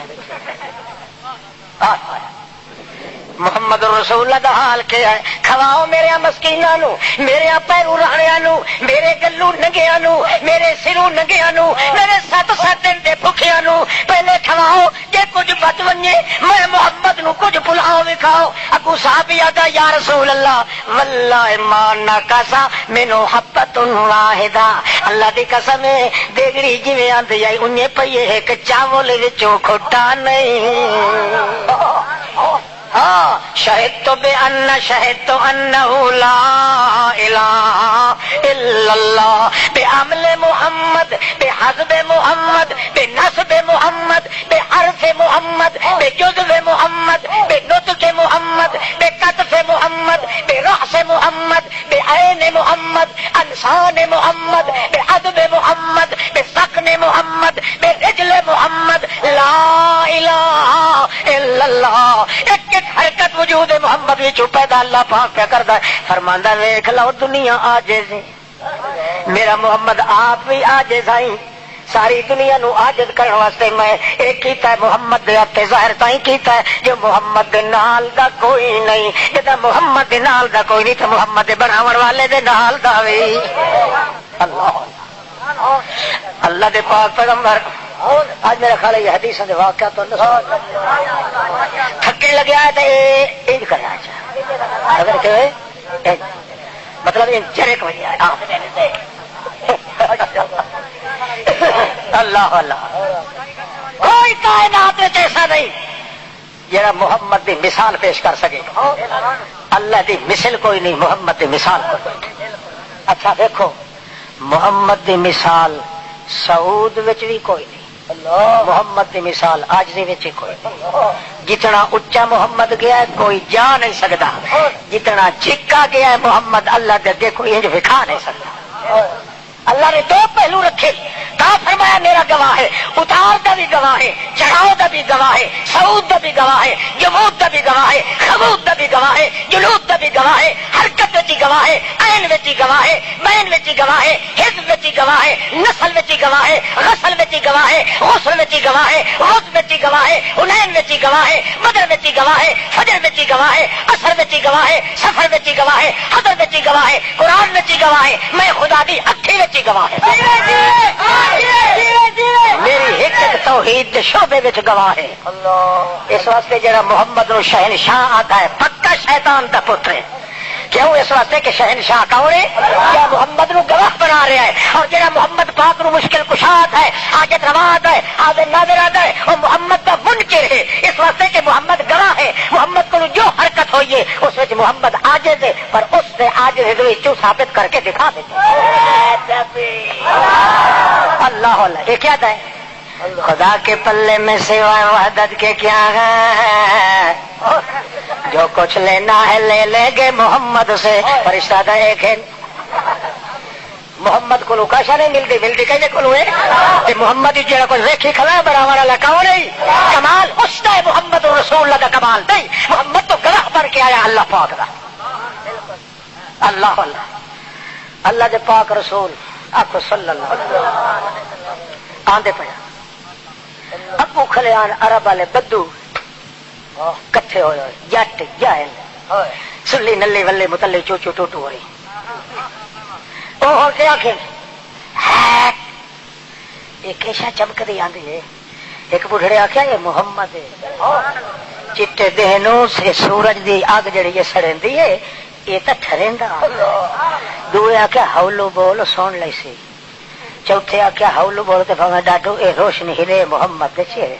محمد رسول اللہ دا حال کیا ہے کھواؤ میرے مسکیناں نو میرے پیروں راڑیاں نو میرے گلو ننگیاں نو میرے سروں ننگیاں نو میرے 7 دن دے بھکھیاں نو پہلے کھواؤ کہ کچھ بچ ونجے میں محمد نو کچھ پلاؤ وکھاؤ اگو صحابی آدا یا رسول اللہ واللہ ما نقصا منو حبۃ واحدہ اللہ دی قسم ہے دیگڑی جویں آندی آئی انہیں پئیے ایک چاول وچوں کھٹا نہیں شہدت انہ لا الہ الا اللہ بعمل محمد بحسب محمد بنسب محمد بحرف محمد بجزو محمد بنطق محمد بقطف محمد برأس محمد بعین محمد انسان محمد بعدب محمد بسقن محمد برجل محمد لا الہ الا اللہ ایک حرکت وجود محمد وچوں پیدا اللہ پاک پہ کردا ہے فرماندا ویکھ لو دنیا عاجز ہے میرا محمد آپ بھی عاجز آئی ساری دنیا نو عاجز کرنے واسطے میں ایک کیتا ہے محمد دے ہاتھ ظاہر تائیں کیتا ہے جو محمد دے نال دا کوئی نہیں جدا محمد دے نال دا کوئی نہیں تو محمد دے بناون والے دے نال دا وی اللہ اللہ دے پاک پیغمبر آج میرا خیال ہے یہ حدیث دے واقعہ تو تھکے لگیا ہے تو یہ کرنا چاہیے اگر کہ مطلب یہ چرے کو وجہ ہے اللہ اللہ کوئی کائنات میں ایسا نہیں جڑا محمد دی مثال پیش کر سکے اللہ دی مثل کوئی نہیں محمد دی مثال کوئی نہیں اچھا دیکھو محمد دی مثال سعود وچ بھی کوئی نہیں محمد دی مثال عاجزی وچ کوئی نہیں جتنا اچا محمد گیا ہے کوئی جا نہیں سکتا جتنا جھکا گیا ہے محمد اللہ دے دیکھو انج وکھا نہیں سکتا اللہ نے دو پہلو رکھے کہا فرمایا میرا گواہ ہے اتار دا بھی گواہ ہے چڑھاؤ دا بھی گواہ ہے سعود دا بھی گواہ ہے جمود دا بھی گواہ ہے خبود دا بھی گواہ ہے جلود دا بھی گواہ ہے حرکت وچ گواہ ہے عین وچ گواہ ہے بین وچ گواہ ہے حزب وچ گواہ ہے نسل وچ گواہ ہے غسل وچ گواہ ہے غسل وچ گواہ ہے غز وچ گواہ ہے حنین وچ گواہ ہے بدر وچ گواہ ہے فجر وچ گواہ ہے عصر وچ گواہ ہے سفر وچ گواہ ہے حضر وچ گواہ ہے قرآن وچ گواہ ہے میں خدا دی اکھی وچ گواہ ہے میری ایک توحید شعبے وچ گواہ ہے اس واسطے جڑا محمد نو شہنشاہ آتا ہے پکا شیطان دا پتر ہے کیوں اس واسطے کہ شہنشاہ کون ہے کیا محمد نو گواہ بنا رہا ہے اور جڑا محمد پاک نو مشکل کشاد ہے حاجت رواز ہے حاضر ناظر ہے وہ محمد کا منکر ہے اس واسطے کہ محمد گواہ ہے محمد کو جو حرکت ہوئی ہے اس وچ محمد عاجز ہے پر اس سے عاجز ہے جو ثابت کر کے دکھا دیتے اللہ اللہ یہ کیا ہے خدا کے پلے میں سوائے وحدت کے کیا ہے جو کچھ لینا ہے لے لیں گے محمد سے فرشتہ دا ایک ہے محمد کو لوکاشا نہیں ملتی ملتی کہیں کو لوے محمد جڑا کوئی ویکھی کھلا براوا والا کون نہیں کمال اس کا محمد رسول اللہ کا کمال نہیں محمد تو گواہ بن کے آیا اللہ پاک دا اللہ اللہ اللہ دے پاک رسول آخو صلی اللہ آندے پیا ابو خلیان عرب والے بدو کٹھے ہوئے جٹ جاہل سلی نلی ولے متلے چوچو ٹوٹو ہوئی وہ کیا آخ ایک کیشا چمکتی آدھی ہے ایک بڑھڑے آخیا یہ محمد چٹے دہنوں سے سورج دی اگ جڑی یہ سڑی ہے یہ تو ٹھریندا دوے آخیا ہولو بول سن لی سی چوتھے آخیا ہولو بول تو بھاویں ڈاڈو یہ روشنی ہلے محمد دے چہرے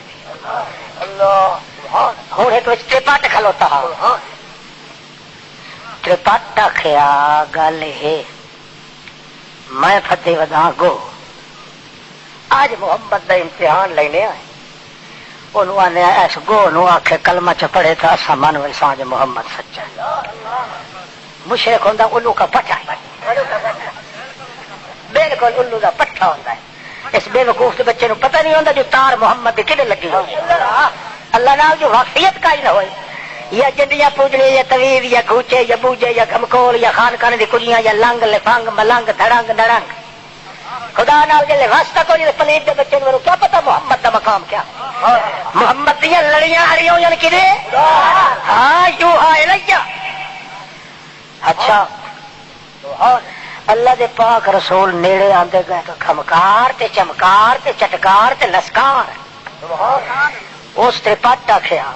ہوں ایک ترپٹ کھلوتا ترپٹ آخیا گل ہے میں فتح ودا گو آج محمد دا امتحان لینے آئے انہوں آنے ایس گو نو آخے کلمہ چ پڑھے تھا اسا من ویسان جو محمد سچا مشرک ہوندا الو کا پٹا بالکل الو دا پٹھا ہوندا ہے اس بے وقوف بچے نو پتہ نہیں ہوندا جو تار محمد کدے لگی ہوئی اللہ نال جو واقعیت کا ہی نہ ہوئے یا جنڈیاں پوجنے یا طویل یا گھوچے یا بوجے یا گھمکول یا خان کانے دی کڑیاں یا لنگ لفنگ ملنگ دھڑنگ نڑنگ خدا نال جلے واسطہ کو جلے پلید دے بچے نو کیا پتا محمد دا مقام کیا محمد دیاں لڑیاں ہڑیوں یعنی کدے ہاں یو ہائے لیا اچھا اللہ دے پاک رسول نیڑے آندے گئے تو کھمکار تے چمکار تے چٹکار تے لسکار اس تے پاٹا کھیا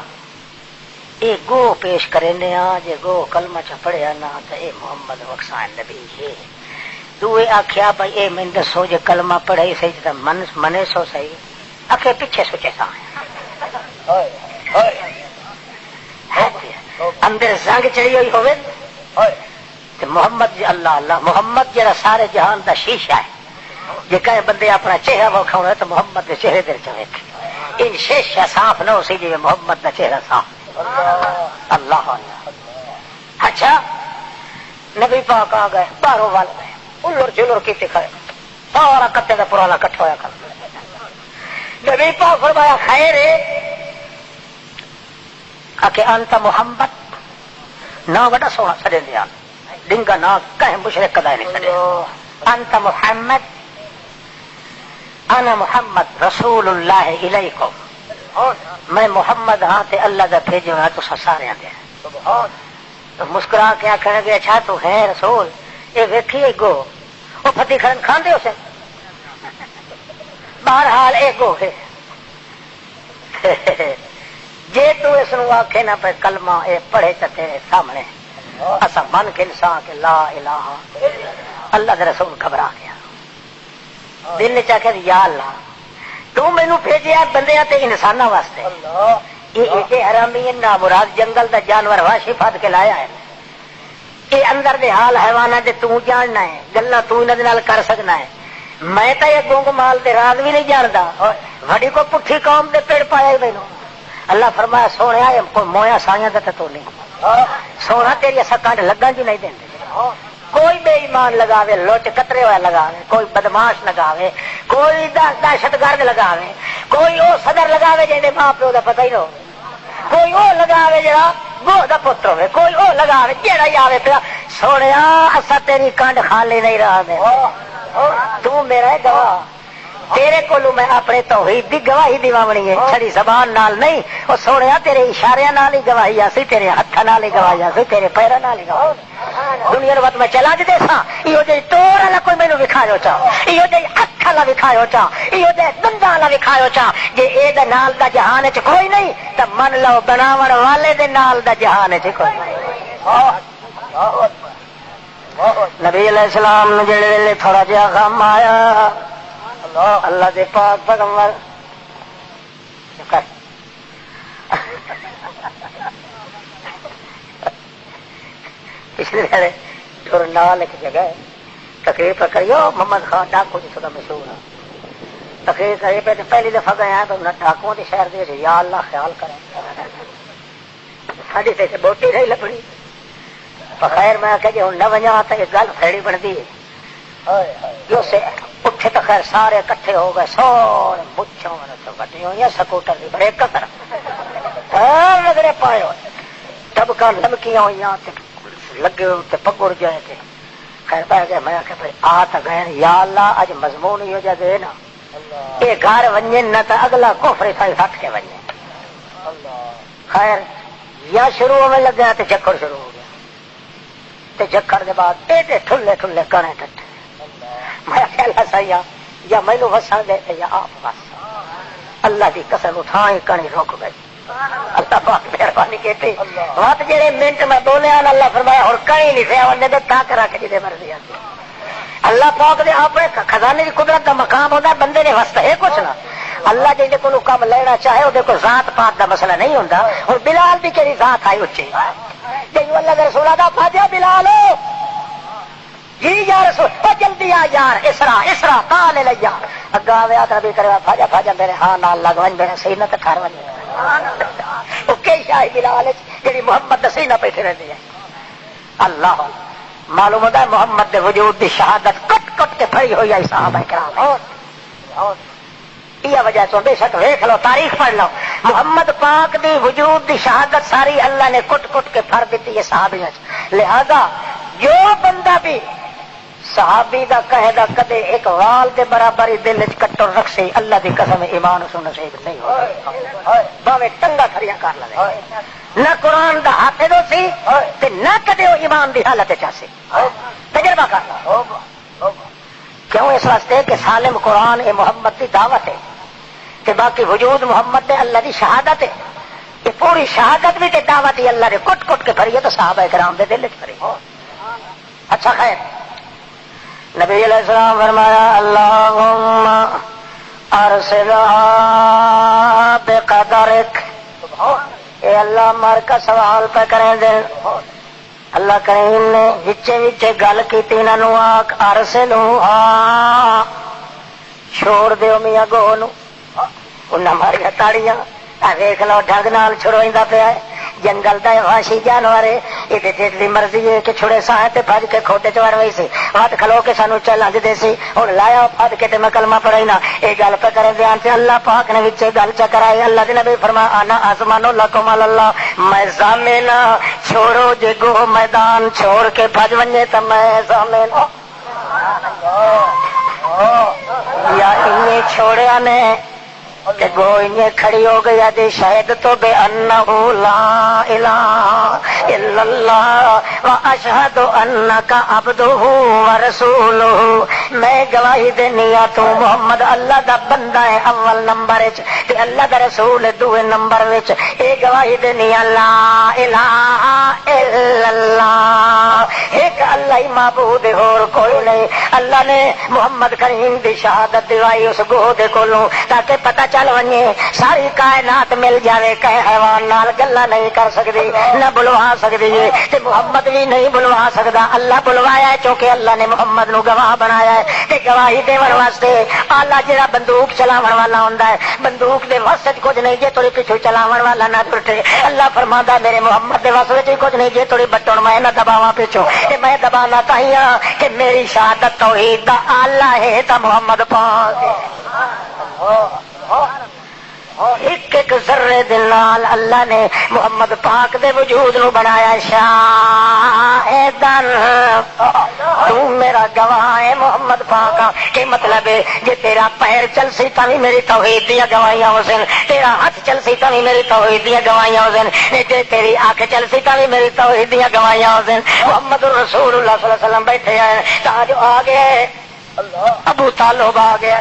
اے گو پیش کرے نیا جے گو کلمہ چا پڑھیا نا تو اے محمد وقسان نبی ہے دوے آکھیا بھائی اے من دسو جے کلمہ پڑھائی صحیح تا منے سو صحیح آکھے پیچھے سوچے سا اندر زنگ چڑی ہوئی ہوئے تو محمد جی اللہ اللہ محمد جڑا سارے جہان دا شیشہ ہے جے کہیں بندے اپنا چہرہ وہ کھاؤں تو محمد دے چہرے دے چوے ان شیشہ صاف نہ ہو سی جی محمد دا چہرہ صاف اللہ اللہ اچھا نبی پاک آ گئے باہروں وال گئے الر جلر کی کھڑے سارا کتے کا پرانا کٹھ ہوا کر نبی پاک فرمایا خیر ہے کہ انت محمد نہ بڑا سونا سڑے دیا ڈنگا نہ کہیں مشرک کدا نہیں سڑے انت محمد انا محمد رسول اللہ الیکم، میں محمد ہاں تے اللہ دا بھیجا ہاں تو سارے دے۔ تو مسکرا کے آخر گے اچھا تو ہے رسول، یہ ویکھیے گو وہ پتی کھڑن کھاندے اسے، بہرحال اے گو ہے جے تو اس نو آکھے نہ پہ کلمہ اے پڑھے تے تیرے سامنے اسا من کے انسان کے لا الہ اللہ دے رسول گھبرا گیا، دل نے چاہے یا اللہ تو مینوں بھیجیا بندیاں تے انساناں واسطے، یہ ایڈے حرامی نا مراد جنگل دا جانور وحشی پھد کے لایا ہے، یہ اندر دے حال حیوانات دے تو جاننا ہے، گلاں تو انہاں دے نال کر سکنا ہے، میں تو یہ گونگ مال دے راز بھی نہیں جانتا، وڈی کو پٹھی قوم دے پیڑ پایا مینوں، اللہ فرمایا سونے کوئی مویا سائیاں دا تو نہیں سونا تیری اصا کنڈ لگن جو نہیں دیں، کوئی بے ایمان لگاوے لوچ کترے ہوا لگاوے، کوئی بدماش لگاوے، کوئی دہشت گرد لگاوے، کوئی وہ صدر لگاوے جہاں ماں پیو کا پتہ ہی نہ ہو، کوئی وہ لگاوے جڑا گوہ دا پتر ہوئے، کوئی وہ لگاوے جہاں ہی آوے پیا سونے اصا تیری کنڈ خالی نہیں رہا دے، تو میرا گواہ، تیرے کولو میں اپنے توحید دی گواہی دیوانی ہے، چھڑی زبان نال نہیں، وہ سونے تیرے اشاریاں نال ہی گواہی آسی، تیرے ہتھاں نال ہی گواہی آسی، تیرے پیراں نال ہی گواہی دنیا وقت میں چلا جی دیسا یہ جی توڑ والا کوئی مینو وکھایا چا، یہ جی اکھ والا وکھایا چا، یہ جی دندا والا وکھایا چا، جی اے نال دا جہان چ کوئی نہیں تو من لو بناون والے دے نال دا جہان چ کوئی نہیں۔ نبی علیہ السلام نے جڑے ویلے تھوڑا جہا غم آیا اللہ دے پاک پیغمبر پچھلے ویلے نال ایک جگہ تقریر پر کریو محمد خان ڈاکو جس کا مشہور ہے، تقریر کری پہ پہلی دفعہ گیا تو ڈاکو کے شہر دے یا اللہ خیال کریں ساری سے بوٹی نہیں لبنی، خیر میں کہ جی ہوں نہ وجہ تو یہ گل پھیڑی بنتی ہے سے اٹھے تو خیر سارے کٹھے ہو گئے، سارے مچھوں وٹی ہوئی سکوٹر کی بڑے کسر لگڑے پائے ہوئے ٹبکاں لمکیاں ہوئی لگے ہوئے پگڑ جائے تھے، خیر پہ گئے میں کہ بھائی آ تو گئے یا اللہ اج مضمون ہی ہو جا دے نا یہ گھر ونجے نہ تو اگلا کوفری تھائی ہٹ کے ونجے، خیر یا شروع ہونے لگا تو جکڑ شروع ہو گیا، تے جکڑ کے بعد ایڈے ٹھلے ٹھلے کنے ٹٹے، میں کہلا سیا یا مینو وسا دے یا آپ وس، اللہ کی قسم اٹھا ہی کڑی رک گئی، اللہ پاک مہربانی کہتے بات جہے منٹ میں بولیا اللہ فرمایا اور کہیں نہیں تھے انہیں تو تا کرا کے جی مرضی آتی، اللہ پاک دے اپنے خزانے کی قدرت کا مقام ہوتا ہے، بندے نے واسطہ ہے کچھ نہ، اللہ جی کو کام لینا چاہے وہ دیکھو ذات پاک کا مسئلہ نہیں ہوتا، اور بلال بھی کہڑی ذات آئی اچھی جی اللہ کے رسول دا فاجا بلال جی یا رسول جلدی آ یار اسرا اسرا تا لے لیا اگا ویا بھی کرے فاجا فاجا میرے ہاں نال لگ ون میرے سینہ تے ٹھہر ون او کئی شاہی بلال جڑی محمد دا سینہ بیٹھے رہندی ہے، اللہ معلوم ہوتا ہے محمد دے وجود دی شہادت کٹ کٹ کے پھڑی ہوئی ہے صحابہ کرام، یہ وجہ تو بے شک دیکھ لو تاریخ پڑھ لو محمد پاک دی وجود دی شہادت ساری اللہ نے کٹ کٹ کے پھڑ دیتی ہے صحابیاں، لہذا جو بندہ بھی صحابی دا کہے دا کدے ایک وال دے برابر ہی دل وچ کٹر رکھ سی اللہ دی قسم ایمان اس نصیب نہیں ہوگا، باویں ٹنگا کھڑیاں کر لے نہ قرآن دا حافظ ہو سی تے نہ کدے وہ ایمان دی حالت چ سی، تجربہ کر لو کیوں اس واسطے کہ سالم قرآن اے محمد دی دعوت ہے تے باقی وجود محمد دے اللہ دی شہادت ہے، یہ پوری شہادت بھی تے دعوت ہی اللہ نے کٹ کٹ کے بھری ہے تو صحابہ کرام دے دل وچ بھری۔ اچھا خیر نبی علیہ السلام فرمایا اللہم ارسلها بقدرک، اے اللہ مر کا سوال پہ کریں دے اللہ کریم نے وچے وچے گل کی انہوں آکھ ارسلها چھوڑ دیو میاں گو نو انہاں ماریا تاڑیاں ویکھ لو ڈھنگ نال چھڑوئندا پیا ہے، جنگل دا وحشی جانور ہے، یہ جتنی مرضی ہے کہ چھڑے ساہ تے بھج کے کھوٹے چوڑ وئی سی وقت کھلو کے سانو چلنج دے سی ہن لایا پھد کے تے میں کلمہ پڑھائی نا یہ گل پہ کرے دھیان سے اللہ پاک نے وچے گل چ کرائی، اللہ دے نبی فرمایا انا ازمان لکم اللہ، میں ضامن چھوڑو جے گو میدان چھوڑ کے بھج ونجے تے میں ضامن انہیں چھوڑیا نے کہ گو انہیں کھڑی ہو گیا دے شاید تو بے انہو لا الہ الا اللہ و اشہد انکا عبدہ و رسولہ. میں گواہی دینیا تو محمد اللہ دا بندہ ہے اول نمبر وچ تے اللہ دا رسول دوے نمبر وچ. اے گواہی دینیا لا الہ الا اللہ ایک اللہ ہی معبود اور کوئی نہیں. اللہ نے محمد کریم دی شہادت دوائی اس گو دے کولوں تاکہ پتہ چل ونجے ساری کائنات مل جاوے کہ حیوان نال گلا نہیں کر سکتی نہ بلوا سکتی ہے تے محمد بھی نہیں بلوا سکتا. اللہ بلوایا ہے کیونکہ اللہ نے محمد نو گواہ بنایا ہے تے گواہی دیون واسطے آلہ جڑا بندوق چلاون والا ہوندا ہے بندوق دے واسطے کچھ نہیں جے تھوڑی پیچھے چلاون والا نہ ٹوٹے. اللہ فرماندا میرے محمد دے واسطے کچھ نہیں جے تھوڑی بٹن میں نہ دباواں پیچھوں تے میں دبانا تاہی ہاں کہ میری شہادت توحید دا آلہ ہے تا محمد پاک ایک ایک ذرے دلال اللہ نے محمد پاک دے وجود نو بنایا. شاہدن تو میرا گواہ ہے محمد پاک. کہ مطلب ہے جے تیرا پیر چل سی تاں میری توحید دی گواہیاں ہو سن تیرا ہاتھ چل سی تاں میری توحید دی گواہیاں ہو سن جے تیری آنکھ چل سی تاں میری توحید دی گواہیاں ہو سن. محمد رسول اللہ صلی اللہ علیہ وسلم بیٹھے ہیں تاج آ گئے ابو طالب آ گیا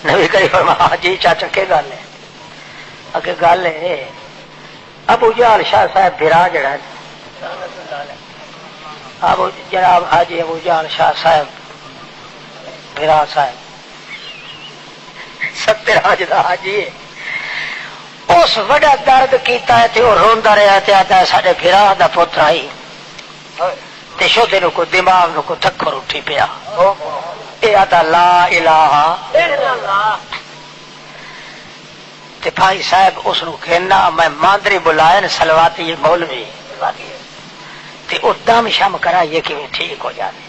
نبی کریم فرمایا جی چاچا کے گل ہے اگے گل ہے ابو جہل شاہ صاحب بھرا جڑا ابو جناب حاجی ابو جہل شاہ صاحب بھرا صاحب 70 حج دا حاجی ہے. اس وڈا درد کیتا ہے تے وہ روندا رہا تے آتا ہے ساڈے بھرا دا پتر آئی تے شودے نو کو دماغ نو کو تھکر اٹھی پیا اے آتا لا الہ الا اللہ. تے بھائی صاحب اس نو کہنا میں ماندری بلایا سلواتی یہ مولوی تے او دم شم کرائیے کہ ٹھیک ہو جاتے.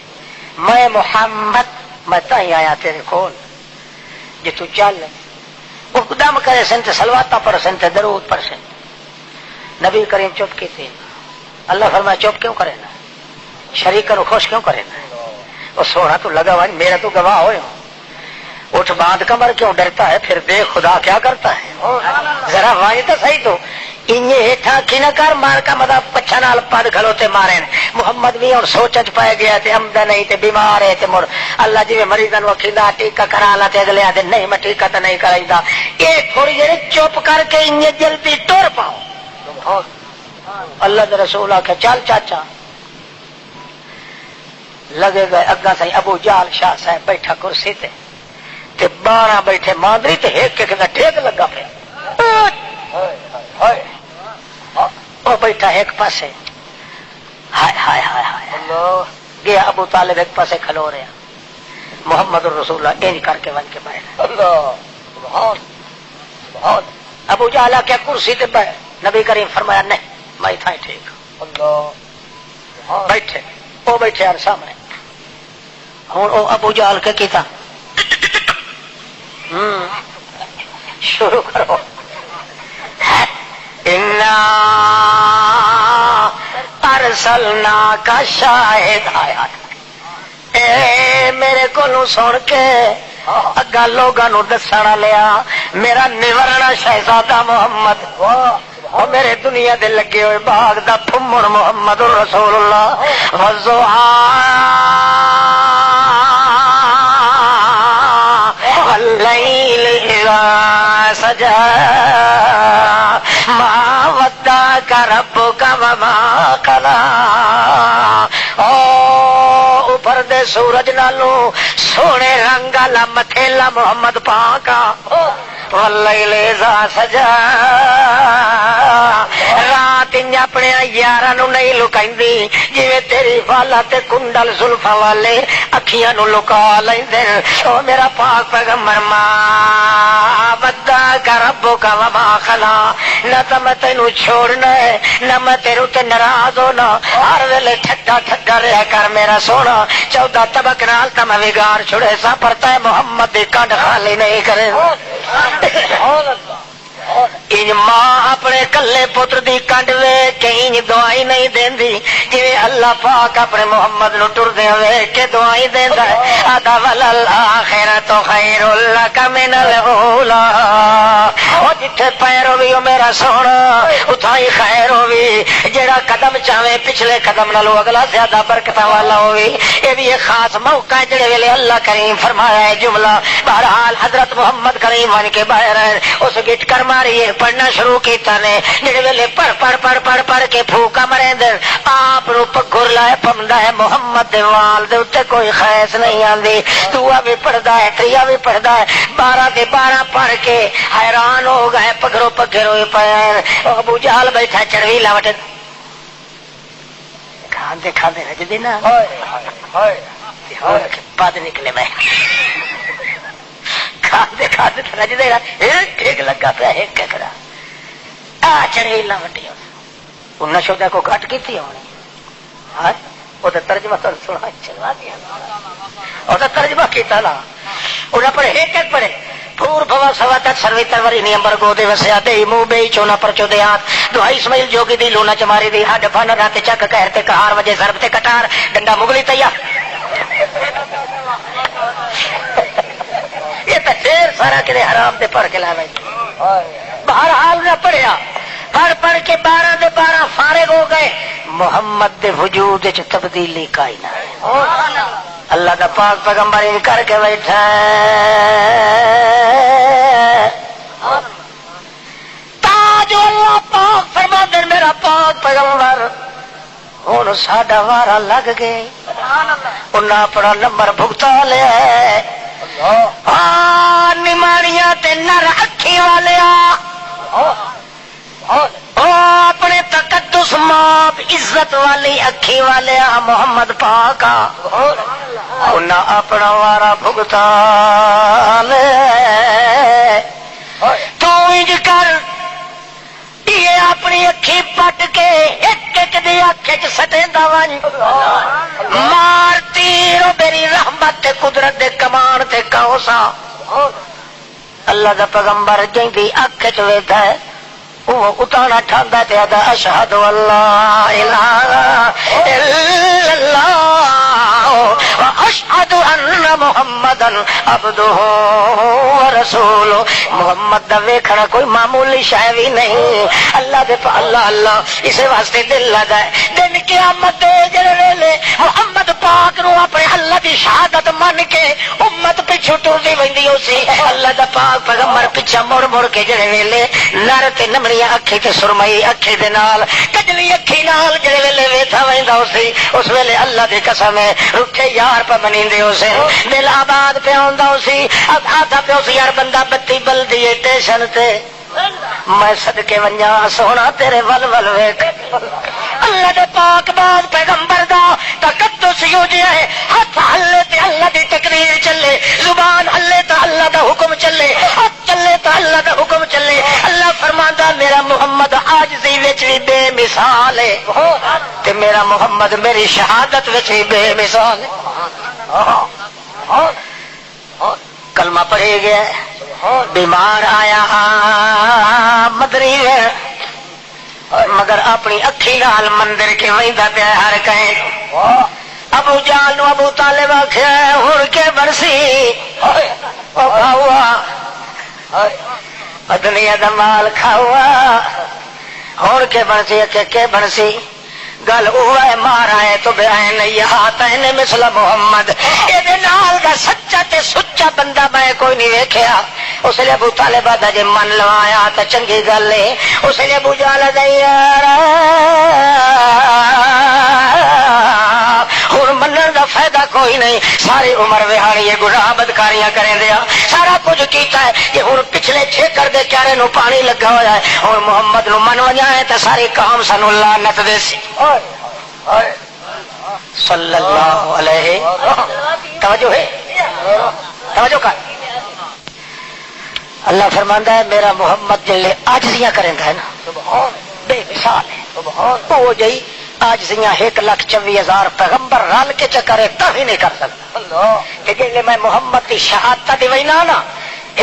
میں محمد میں تائیں آیا تیرے کول جے تو چل وہ دم کرے سن تے سلواتا پر سن تے درود پر سن. نبی کریم چپ کی تھی. اللہ فرمایا چپ کیوں کرے نا شریک کرو خوش کیوں کرے نا. وہ سونا تو لگا ہوا میرا تو گواہ ہوئے اٹھ باندھ کمر کیوں ڈرتا ہے پھر دیکھ خدا کیا کرتا ہے. ذرا وائیں تو صحیح تو انہیں ہیٹھا کی نہ کر مار کا مطلب پچھا نال پد کھلوتے مارے محمد بھی اور سوچ پائے گیا تے امدہ نہیں تے بیمار ہے تے مر اللہ جی میں مریضن وکھیندا ٹیکا کرا لا تے اگلے آتے نہیں میں ٹیکا تو نہیں کرائیدا. یہ تھوڑی دیر چپ کر کے انہیں جلدی ٹور پاؤ. اللہ دے رسول آکھے چل چاچا لگے گئے اگا سی ابو جہل شاہ صاحب بیٹھا کرسی تے 12 بیٹھے ماندری تے ایک ایک دا ٹھیک لگا پیا وہ بیٹھا ایک پاسے ہائے ہائے ہائے ہائے گیا ابو طالب ایک پاسے کھلو رہا محمد الرسول اللہ انج کر کے ون کے بیٹھ ابو جہل کیا کرسی تے بیٹھ. نبی کریم فرمایا نہیں میں تھا ٹھیک بیٹھے وہ بیٹھے یار سامنے ہوں وہ ابو جہل کے کیتا شروع کرو انا ارسلناک شاہد آیا اے میرے کو سن کے اگا لوگاں نو دسنا لیا میرا نورنا شہزادہ محمد اور میرے دنیا دے لگے ہوئے باغ دا پھمڑ محمد رسول اللہ واللیل اذا سجا ما ودعک ربک وما قلی. او اوپر دے سورج نالوں سونے رنگ والا متھیلا محمد پاک واللیل اذا سجا رات انج اپنے یاراں نو نہیں لکائندی جویں تیری والا تے کنڈل زلفاں والے اکھیاں نو لکا لیندے. او میرا پاک پیغمبر ما ودعک ربک وما قلی. نہ تو میں تینوں چھوڑنا ہے نہ میں تیرے تے ناراض ہونا ہر ویلے ٹھڈا ٹھڈا رہیا کر میرا سونا. 14 طبق نال تے میں وگاڑ چھڑے سا پر تے محمد دی کنڈ خالی نہیں کرے. انج ماں اپنے کلے پتر دی کنڈ ویکھ کے انج دعائی نہیں دیندی جویں اللہ پاک اپنے محمد نو ٹردے ویکھ کے دعائی دیندا ہے آدا والآخرۃ خیر لک من الاولی او جتھے پیر ہووی او میرا سونا اتھاں ہی خیر ہووی جیڑا قدم چاہے پچھلے قدم نالوں اگلا زیادہ برکتاں والا ہووی اے بھی ایک خاص موقع ہے جڑے ویلے اللہ کریم فرمایا ہے جملہ بہرحال حضرت محمد کریم بن کے باہر ہیں اس گٹ کر ماری پڑھنا شروع کیتا نے جڑے ویلے پڑھ کے پھوکا مرے دے آپ نو پگھر لائے پمدا ہے محمد دے وال دے اوتے کوئی خیس نہیں آندی دعا بھی پڑھدا ہے تریا بھی پڑھدا ہے 12 دے 12 پڑھ کے حیران ہو گئے پگھرو پگھر ہوئے پئے ابو جہل بیٹھا چڑوی لاوٹ کھاندے رجدے نا بد نکلے میں کھاندے رجدے ایک لگا پیا ایک کرا چڑوی لاوٹی انہیں شودا کو گھٹ کی ہونی وہ ترجمہ سنا چلوا دیا اور ترجمہ کیتا نا انہیں پڑھے ایک پڑھے پور بوا سوا تک سروی تروری نیم برگو دے وسیا دے منہ بے چونا پرچو دے ہاتھ دعائی اسماعیل جوگی دی لونا چماری دی ہڈ فن رات چک کہر تے کہار وجے ضرب تے کٹار ڈنڈا مغلی تیار یہ تو شیر سارا کدے حرام دے پڑھ کے لا بہرحال نہ پڑھیا پڑھ کے 12 دے 12 فارغ ہو گئے محمد دے وجود وچ تبدیلی کائی نہ ہے اللہ دا پاک پیغمبر کر کے بیٹھا تاج اللہ پاک فرما دے میرا پاک پیغمبر ہوں ساڈا وارا لگ گئے انہیں اپنا نمبر بھگتا لیا نماریاں تے نر اکھی والے اپنے تقدس ماب عزت والی اکھی والے محمد پاک انہیں اپنا وارا بھگتا لے تو انج کر یہ اپنی اکھی پٹ کے ایک ایک دی اکھ چ سٹیندا ون مارتی رو میری رحمت تے قدرت دے کمان تے کوسا اللہ دا پیغمبر جیندی اکھ چ ویکھدا ہے وہ اتانا ٹھاندا تے ادا اشہد اللہ الہ الا اللہ واشہد ان محمدا عبدہ ورسولہ محمد دا ویکھنا کوئی معمولی شے وی نہیں اللہ دے اللہ اللہ اسے واسطے دل لگا ہے دن قیامت دے جڑے ویلے محمد پاک نو اپنے اللہ دی شہادت من کے امت پیچھے ٹردی ویندی ہوسی اللہ دا پاک پیغمبر پیچھے مڑ مڑ کے جڑے ویلے نر تے نمڑیاں اکھی تے سرمئی اکھی دے نال کجلی اکھی نال جڑے ویلے ویٹھا ویندا ہوسی اس ویلے اللہ دی قسم ہے رٹھے یار پہ منیندے ہوسے دل آباد پہ ہوندا ہوسی آتا پہ ہوسی یار بندہ بتی بلدی ہے ٹیشن تے میں صدقے ونجا سونا تیرے ول ول ویکھ اللہ دے پاک بعد پیغمبر دا تقدس یوں جے ہے ہاتھ ہلے تے اللہ دی تقریر چلے زبان ہلے تے اللہ دا حکم چلے ہاتھ چلے تے اللہ دا حکم چلے اللہ فرماندا میرا محمد عاجزی وچ وی بے مثال ہے تے میرا محمد میری شہادت وچ وی بے مثال ہے کلمہ پڑھے گیا بیمار آیا مدری مگر اپنی اکھی نال مندر کے ویندا پیا ہر کہیں ابو جہل نو ابو طالب آکھیا ہن کے برسی کھاوا دنیا دا مال کھاوا ہن کے برسی کے برسی گل ہوا ہے مارا ہے تو بیان نہیں ہاتین مثل محمد اے نال دا سچا تے سچا بندہ میں کوئی نہیں ویکھیا اس لیے ابو طالب دا جے من لوایا تے چنگی گل ہے اس لیے ابو جہل دا یار ہن منن دا فائدہ کوئی نہیں ساری عمر وہاڑی یہ گناہ بدکاریاں کریں دیا سارا کچھ کیتا ہے کہ ہن پچھلے ٹھیکر دے کیارے نو پانی لگا ہوا ہے ہن محمد نو من وجا ہے تے ساری قوم سانو لعنت دے سی صلی اللہ علیہ توجہ ہے توجہ کر اللہ فرماندا ہے میرا محمد جلے عاجزیاں کریندا ہے نا بے مثال ہے وہ جئی عاجزیاں 1,24,000 پیغمبر رل کے چکرے تا ہی نہیں کر سکتا کہ جلے میں محمد کی شہادت دی وینا نا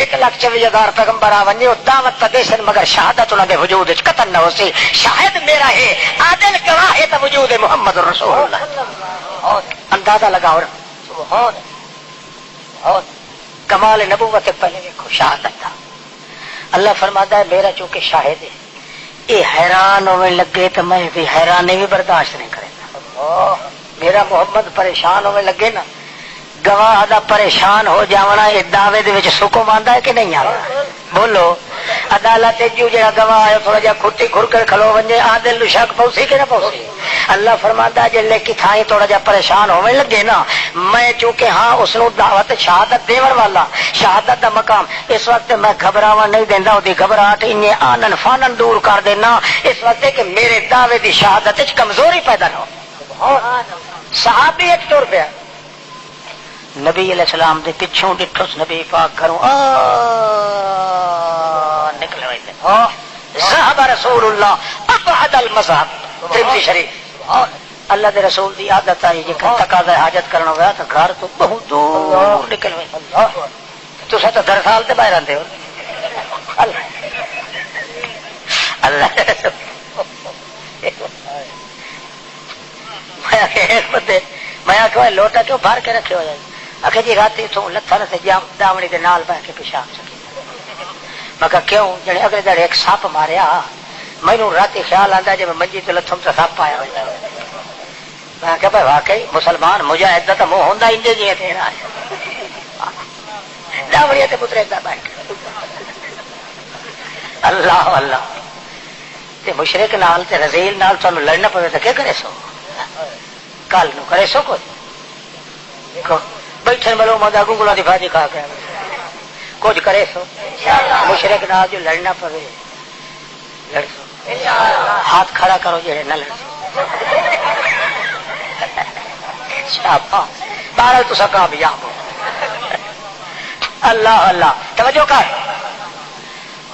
1,24,000 پیغمبر آ ونجے دعوت تا دے سن مگر شہادت انہاں دے وجود وچ قطن نہ ہو سی. شاہد میرا ہے عادل گواہ ہے تا وجود محمد رسول اللہ. اندازہ لگاؤ سبحان اللہ. کمال نبوت پہلے دیکھو شہادت تھا. اللہ فرماتا ہے میرا چونکہ شاہد ہے یہ حیران ہونے لگے تو میں بھی حیرانی بھی برداشت نہیں کرے گا. میرا محمد پریشان ہونے لگے نا گواہ دا پریشان ہو جاونا یہ دعوے دے وچ سکون آندا ہے کہ نہیں آندا؟ بولو عدالت جو جڑا گواہ ہے تھوڑا جا کھٹی کھر کر کھلو ونجے عادل نو شک پوسی کہ نہ پوسی. اللہ فرماتا ہے جلے کی تھائی تھوڑا جا پریشان ہونے لگے نا میں چونکہ ہاں اس نو دعوت شہادت دیون والا شہادت دا مقام اس وقت میں گھبراوا نہیں دیندا او دی گھبراہٹ انہیں آنن فانن دور کر دینا اس وقت کہ میرے دعوے دی شہادت وچ کمزوری پیدا نہ ہو. صحابی ایک ٹر پیا نبی علیہ السلام دے پچھوں ڈٹھوس نبی پاک گھروں نکلے ہوئے تھے. ذهب رسول اللہ ابعد المذهب ترمذی شریف. اللہ دے رسول دی عادت آئی جے تقاضا حاجت کرنا ہوا تو گھر تو بہت دور نکل ہوئے. تسا تو 10 سال تے باہر رہندے ہو. اللہ میں آخر لوٹا کیوں بھر کے رکھے ہو جائے آخر جی رات اتوں لتھن سے داوڑی دے نال بہ کے پیشاب سکی. میں کہا کیوں جڑے اگلے دڑے ایک سپ ماریا مینوں رات خیال آندا جے میں منجی تے لتھم تے سپ آیا ہوا. میں کہا بھائی واقعی مسلمان مجاہد دا تے منہ ہوندا انجے جی تیرا داوڑی تے پترے دا بیٹھ اللہ اللہ تے مشرک نال تے رذیل نال تانوں لڑنا پوے تے کی کرے سو کل نو کرے سو کچھ بیٹھے ملو مدا گنگلا دی بھاجی کھا کے کچھ کرے سو مشرک نال جو لڑنا پوے لڑ سو. ہاتھ کھڑا کرو جڑے نہ لڑ سو. بہرحال تسا کامیاب ہو. اللہ اللہ توجہ کر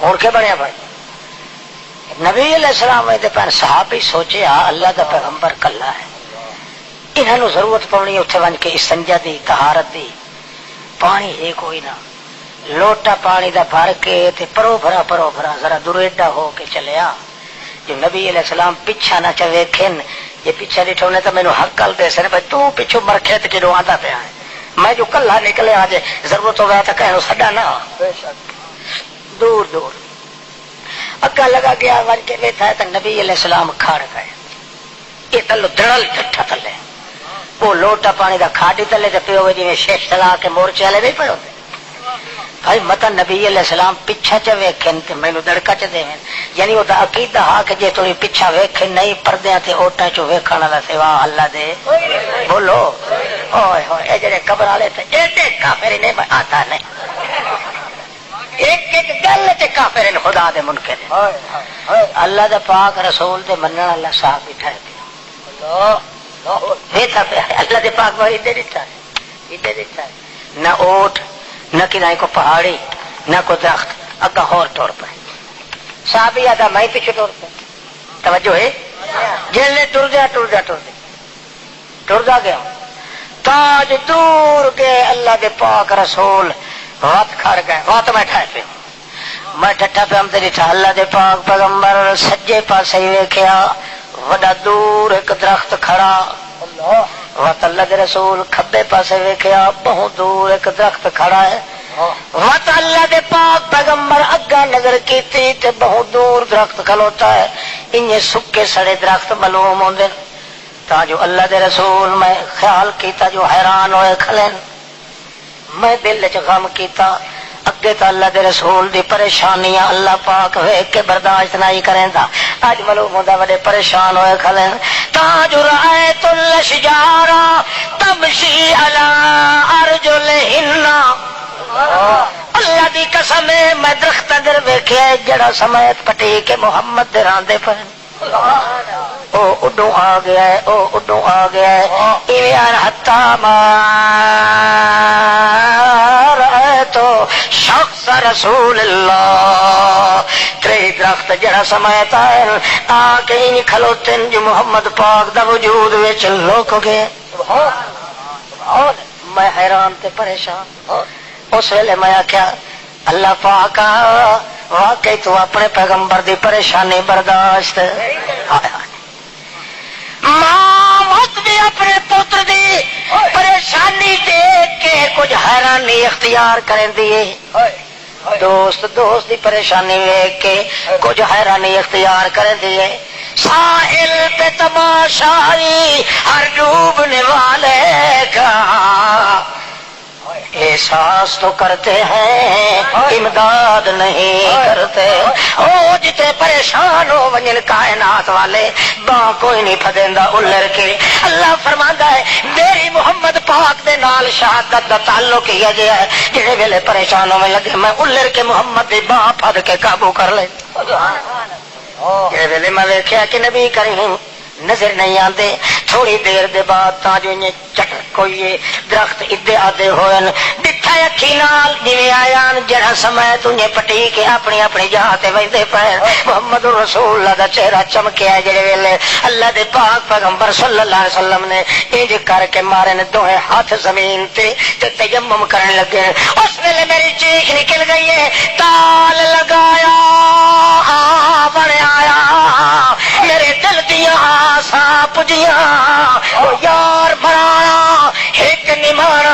اور کیا بنیا بھائی نبی علیہ السلام دے پیر صحابی سوچیا اللہ دا پیغمبر کلا ہے انہوں ضرورت پونی اتنے ون کے استنجا دی طہارت دی پانی ہے کوئی نہ لوٹا پانی دا بھر کے تے پرو بھرا ذرا دریڈا ہو کے چلیا جو نبی علیہ السلام پیچھا نہ چ ویکھن یہ پیچھا ڈٹھو نے تو مینوں حق گل دے سن بھائی تو پیچھو مرکھے تے کیڑوں آندا پیا ہے میں جو کلا نکلے آج ضرورت ہو گیا تو کہو سڈا نہ دور دور اگا لگا گیا ون کے ویٹھا ہے تو نبی علیہ السلام کھڑ گئے یہ تلو دڑل ٹھٹھا تلے وہ لوٹا پانی دا کھاڈی تلے تے پیو جی شیش چلا کے مورچے والے نہیں پے ہوندے بھائی متا نبی علیہ السلام پیچھا چ ویکھن تے مینوں دڑکا چ دیویں یعنی او دا عقیدہ ہا کہ جے تھوڑی پیچھا ویکھن نہیں پردیاں تے اوٹا چ ویکھن والا سوا اللہ دے بولو اوئے ہوئے اے جڑے قبر والے تے ایڈے کافر نہیں آتا نہیں ایک ایک گل تے کافر خدا دے منکر اللہ دے پاک رسول دے منن والا صاحب بیٹھا ہے اللہ دے پاک بھائی ادھر دیتا ہے نہ اوٹ نہ کنائی کو پہاڑی نہ کو درخت اگا ہور ٹور پہ صاحب آدھا میں پیچھے ٹور پہ توجہ ہے جلنے ٹر جا گیا تاج دور گئے اللہ دے پاک رسول وات کھڑ گئے وات میں ٹھائے پہ میں ٹھٹھا پہ ہم تیری ٹھا اللہ دے پاک پیغمبر سجے پاسے ویکھیا وڈا دور ایک درخت کھڑا وقت اللہ دے رسول کھبے پاسے ویکھیا بہت دور ایک درخت کھڑا ہے وقت اللہ دے پاک پیغمبر اگا نظر کیتی تے بہت دور درخت کھلوتا ہے انہیں سکے سڑے درخت معلوم ہوندے تا جو اللہ دے رسول میں خیال کیتا جو حیران ہوئے کھلیں میں دل چ غم کیتا اگے تو اللہ دے رسول دی پریشانیاں اللہ پاک ویکھ کے برداشت نہیں کریں دا اج معلوم ہوندا بڑے پریشان ہوئے کھلیں تاج رأیت الاشجار تمشی علی ارجلہن اللہ دی قسم ہے میں درخت اگر ویکھیا جڑا سمیت پٹی کے محمد دے راندے پر او اڈوں آ گیا ہے ایویں حتا ما تو شخص رسول اللہ تری درخت جڑا سمیتا ہے آ کے ہی کھلوتے جو محمد پاک دا وجود وچ لوک گئے میں حیران تے پریشان اس ویلے میں آخیا اللہ پاک واقعی تو اپنے پیغمبر دی پریشانی برداشت ماں مت بھی اپنے پتر دی پریشانی دیکھ کے کچھ حیرانی اختیار کریں دیے دوست دی پریشانی دیکھ کے کچھ حیرانی اختیار کریں دیے ساحل پہ تماشائی ہر ڈوبنے والے کا احساس تو کرتے ہیں امداد نہیں کرتے او جتے پریشان ہو ونجن کائنات والے باں کوئی نہیں پھدیندا الر کے اللہ فرماندا ہے میری محمد پاک دے نال شہادت دا تعلق ہی اجے ہے جڑے ویلے پریشان ہونے لگے میں الر کے محمد دی باں پھد کے قابو کر لے جڑے ویلے میں ویکھیا کہ نبی کریم نظر نہیں آتے تھوڑی دیر دے بعد تا جو انہیں چٹر کوئی درخت ادے آدھے ہوئے ڈٹھا اکھی نال جویں آیان جڑا سمے تنہیں پٹی کے اپنی اپنی جہاں تے ویندے پے محمد رسول اللہ دا چہرہ چمکیا جڑے ویلے اللہ دے پاک پیغمبر صلی اللہ علیہ وسلم نے انج کر کے مارے نے دوہے ہاتھ زمین تے تیمم کرنے لگے اس ویلے میری چیخ نکل گئی ہے تال لگایا بڑے آیا میرے دل دیا آسا پجیاں یار بڑا ایک نمانا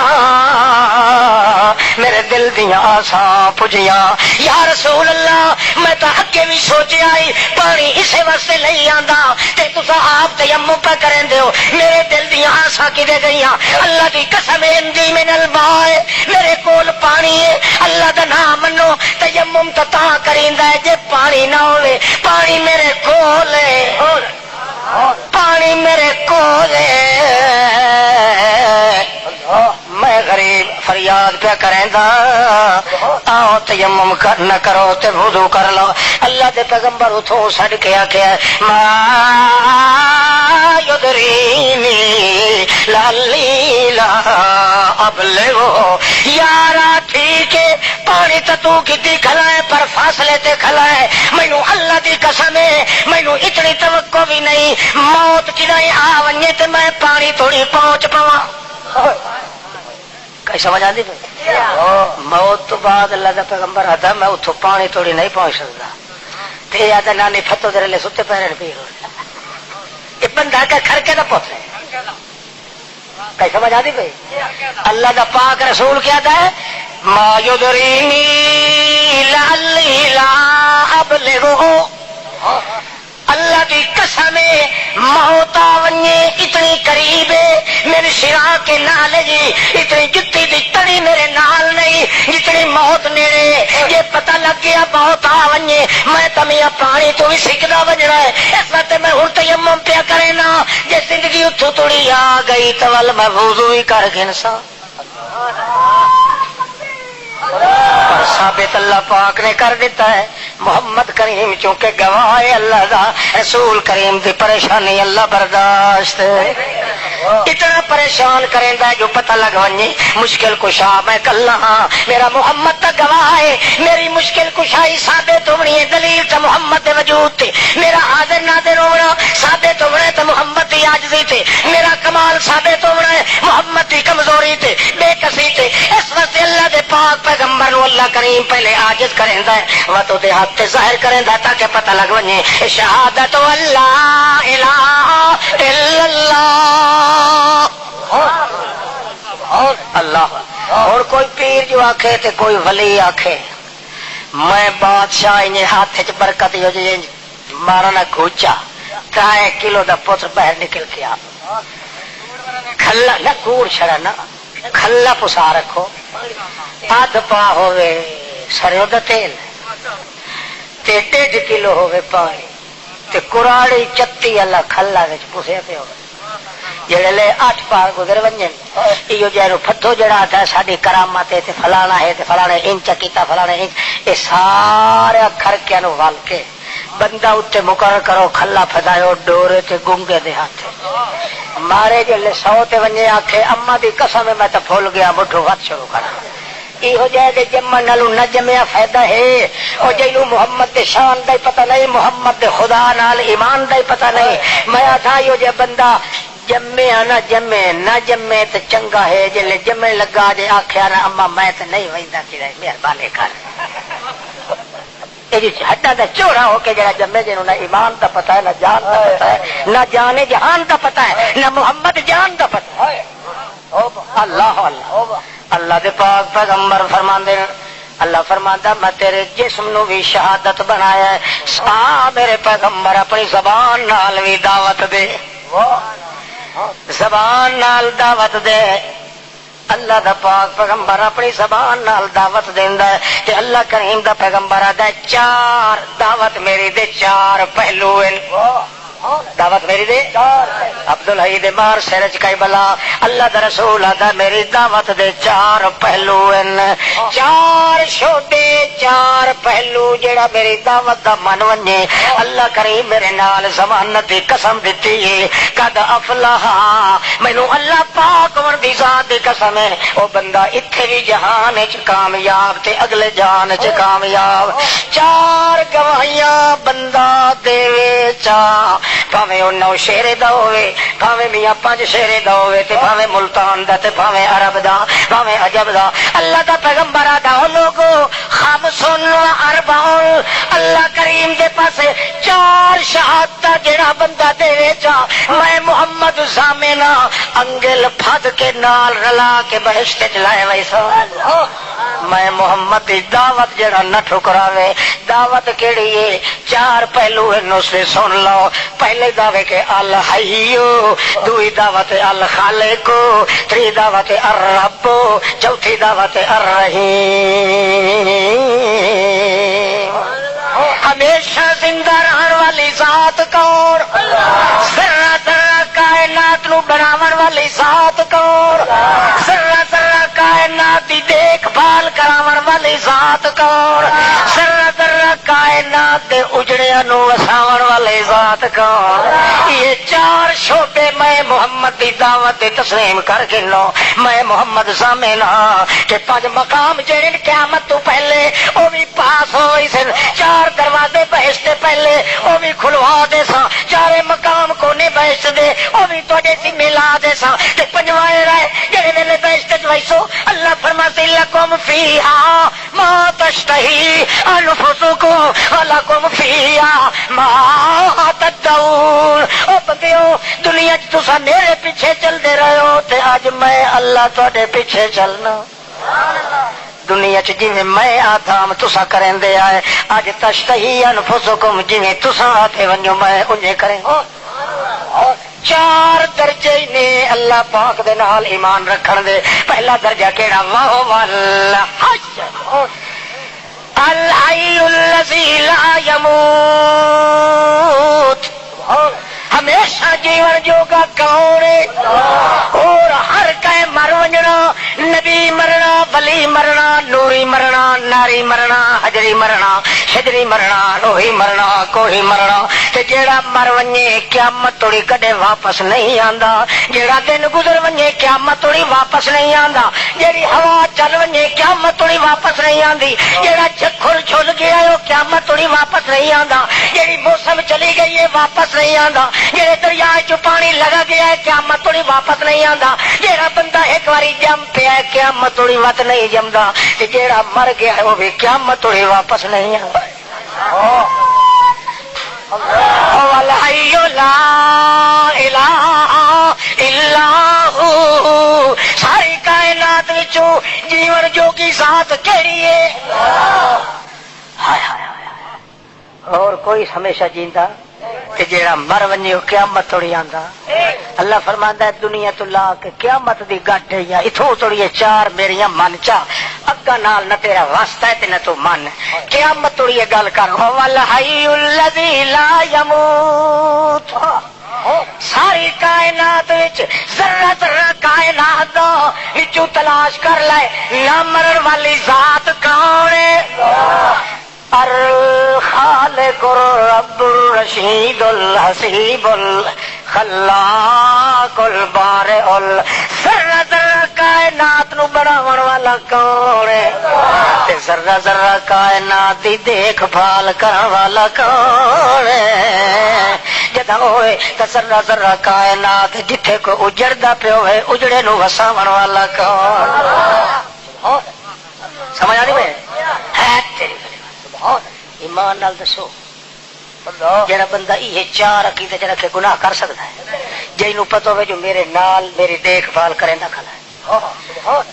میرے دل دیا آسا پجیاں یا رسول اللہ میں تو اگے بھی سوچ آئی پانی اسے واسطے نہیں آندا تے تسا آپ تیمم پہ کریں دیو میرے دل دیا آسا کدے گئیاں اللہ دی قسم اندی من الماء میرے کول پانی ہے اللہ دا نام منو تیمم تا کریندا ہے جے پانی نہ ہوے پانی میرے کول ہے پانی میرے کول میں غریب فریاد پہ کریں گا آؤ تیمم نہ کرو تے وضو کر لو اللہ دے پیغمبر اتھوں سڑ کے آکھیا ما یدرینی لالی لا ابلغو یارا ٹھیک ہے پانی تو کتی کھلائے پر فاصلے تے کھلائے مینوں اللہ دی قسم ہے مینوں اتنی توقع بھی نہیں موت کدائیں آ ونجے تے میں پانی تھوڑی پہنچ پواں کئی سمجھ آتی پہ موت تو بعد اللہ کا پیغمبر آتا میں اتوں پانی تھوڑی نہیں پہنچ سکتا تے آتا نانی فتو تیرے لے ستے پہرے پی یہ بندہ کا کھڑکے دا پوت ہے کئی سمجھ آتی پہ اللہ دا پاک رسول کیا ہے ما یدرینی لعلی لا ابلغو اللہ کی قسم موت آونی اتنی قریب ہے میرے شراہ کے نال جی اتنی جتی دی تڑی میرے نال نہیں جتنی موت میرے یہ پتہ لگ گیا موت آونی میں تمہیں پانی تو بھی سکھدا بجنا ہے اس وقت میں ہوں تیمم پیا کرے نا جے زندگی اتھو توڑی آ گئی تو ول میں وضو ہی کر گنسا پر ثابت اللہ پاک نے کر دیتا ہے محمد کریم چونکہ گواہ ہے اللہ دا رسول کریم دی پریشانی اللہ برداشت اتنا پریشان کریں دا جو پتہ لگ ونجے مشکل کشا میں کلا ہاں میرا محمد تا گواہ ہے میری مشکل کشائی ثابت ہونی ہے دلیل تا محمد دے وجود تے میرا حاضر نادر ہونا ثابت ہونا ہے تا محمد دی عاجزی تے میرا کمال ثابت ہونا ہے محمد دی کمزوری تے بے کسی تے اس وقت اللہ دے پاک پیغمبر نو اللہ کریم پہلے عاجز کریں دا ہے وہ تو دے ہاتھ تے ظاہر کریں دا تاکہ پتہ لگ ونجے شہادت اللہ الہ الا اللہ اللہ اور کوئی پیر جو آکھے تے کوئی ولی آکھے میں بادشاہ انہیں ہاتھ چ برکت ہو جائے مارنا کھوچا 3 کلو دا پتر باہر نکل کے آ کھلا نہ کوڑ چھڑا نہ کھلا پسا رکھو آدھ پا ہوئے سریوں دا تیل تے 1.5 کلو ہوئے پانی تے کراڑی چتی اللہ کھلا وچ پسے پہ ہوئے جڑے لے 8 پار گزر ونجن ایو جائے پھتو جڑا آتا ہے ساڑی کرامت تے فلانا ہے تے فلانا انچ کیتا فلانا انچ یہ سارے کھرکیاں نو وال کے بندہ اتنے مقرر کرو کھلا پھدایو ڈورے تے گنگے دے ہاتھ مارے جلے 100 تے ونجے آکھے اما دی قسم میں تو بھول گیا مٹھو ہاتھ شروع کرا یہ ہو جائے کہ جمن نالو نہ جمیا فائدہ ہے اور جنوں محمد دے شان دا پتہ نہیں محمد دے خدا نال ایمان دا پتہ نہیں میں تھا یہ جو بندہ جمے نہ جمے نہ جمے تو چنگا ہے، جلے جمے لگا جے آخیا نا اما میں تو نہیں وہدا کہ مہربانی کر ہٹا دا چوڑا ہو کے جڑا جمے جنہوں نہ ایمان دا پتہ ہے، نہ جان دا پتہ ہے، نہ جانے جہان دا پتہ ہے، نہ محمد جان دا پتہ ہے۔ اللہ اللہ اللہ دے پاک پیغمبر فرماندے، اللہ فرماندا میں تیرے جسم نو بھی شہادت بنایا ہے، میرے پیغمبر اپنی زبان نال بھی دعوت دے، زبان نال دعوت دے۔ اللہ دا پاک پیغمبر اپنی زبان نال دعوت دیندا ہے کہ اللہ کریم دا پیغمبر آدا ہے چار دعوت میری دے چار پہلو ہیں، دعوت میری دے عبدالحی دے مار سر چکائی بلا اللہ دا رسول آدا میری دعوت دے چار پہلو ہیں، چار شوٹے چار پہلو جڑا میری دعوت دا من ونجے اللہ کریم میرے نال ضمانت دی قسم دتی ہے، قد افلح مینوں اللہ پاک ون دی ذات دی قسم ہے او بندہ ایتھے بھی جہان وچ کامیاب تے اگلے جہان وچ کامیاب۔ چار گواہیاں بندہ دے چا بھاویں او 9 شہرے دا ہوئے، بھاویں میاں 5 شہرے دا ہوئے، تے بھاویں ملتان دا تے بھاویں عرب دا بھاویں عجب دا، اللہ دا پیغمبر آدا ہو لوگو خمسن و اربعون اللہ کریم دے پاسے چار شہادت جڑا بندہ دے چا میں محمد زامنا انگل پھد کے نال رلا کے بہشت چلائے ویسا میں محمد دی دعوت جڑا نہ ٹھکراوے۔ دعوت کیڑی ہے؟ چار پہلو ہیں اسے سن لو۔ پہلے دعوے کے الحیو، دوئی دعوت الخالق، تری دعوت الرب، چوتھی دعوت الرحیم۔ ہمیشہ زندہ رہن والی ذات کون؟ ذرہ ذرہ کائنات نو بناون والی ذات کون؟ ذرہ ذرہ کائنات دی دیکھ بھال کراون والی ذات کون؟ ذرہ ذرہ کائنات دے اجڑیاں نو وساون والی ذات کون؟ یہ چار چھوٹے میں محمد دی دعوت تسلیم کر کے لو، میں محمد سامنا کہ 5 مقام جڑے قیامت تو پہلے او بھی پاس ہوئی سن، 4 دروازے بہشت پہلے او بھی کھلوا دے سا، 4 مقام کونے بہشت دے او بھی تواڈے ذمہ لا دے سا، تے 5واں رہے جڑے ویلے بہشت وچ ویسو اللہ فرماتے لکم فیھا ما تشتہی انفسکم ولکم فیھا ما تدعون۔ او بندیو دنیا چ تساں میرے پیچھے چلدے رہے ہو تے اج میں اللہ تواڈے پیچھے چلنا۔ دنیا چ جویں میں آدھام تساں کریندے آئے اج تشتہی انفسکم جویں تساں آتے ونجو میں انجے کریں۔ 4 درجے نے اللہ پاک دے نال ایمان رکھن دے۔ پہلا درجہ کیڑا؟ واہ واللہ الحی الذی لا یموت، ہمیشہ جیون جوگا کون ہے؟ اور ہر کہیں مر ونجنا، نبی مرنا، ولی مرنا، نوری مرنا، ناری مرنا، حجری مرنا، شجری مرنا، روحی مرنا، کوہی مرنا، تے جیڑا مر ونجے قیامت توڑی کدے واپس نہیں آندا، جیڑا دن گزر ونجے قیامت توڑی واپس نہیں آندا، جیڑی ہوا چل ونجے قیامت توڑی واپس نہیں آندی، جیڑا چکھر چھل گیا ہے قیامت توڑی واپس نہیں آندا، جیڑی موسم چلی گئی ہے واپس نہیں آندا، جیڑے دریا چ پانی لگا گیا ہے قیامت توڑی واپس نہیں آندا، جیڑا بندہ ایک باری جم پیا ہے قیامت توڑی وت نہیں جمدا، تے جیڑا مر گیا ہے وہ بھی قیامت توڑی واپس نہیں آندا۔ الحی لا الہ الا ہو، ساری کائنات وچوں جیون جوگی ذات کیڑی ہے؟ ہائے ہائے اور کوئی ہمیشہ جیندا کہ جیڑا مر ونجے قیامت توڑی آندا۔ اللہ فرماندا ہے دنیا تو لا کے قیامت دی گڈ یا اتھوں توڑی 4 میریاں من چا اگا نال نہ تیرا واسطہ ہے تے نہ تو من، قیامت توڑی گل کر۔ والحی الذی لا یموت، ساری کائنات وچ ذرہ ذرہ کائنات دا وچوں تلاش کر لے نہ مرن والی ذات کون ہے؟ الخالق الرب الرشید الحسیب الخلاق البارئ ذرہ ذرہ کائنات نو بناون والا کون ہے؟ تے ذرہ ذرہ کائنات دی دیکھ بھال کرن والا کون ہے؟ جد نہ ہوئے تے ذرہ ذرہ کائنات جتھے کو اجڑدا پیو ہے اجڑے نو وساون والا کون؟ سمجھ آ رہی ہے تیری سبحان ایمان نال دسو جڑا بندہ یہ چار عقیدے چ رکھے گناہ کر سکتا ہے؟ جنوں پتہ ہوے جو میرے نال میری دیکھ بھال کرے نہ کھلا ہے،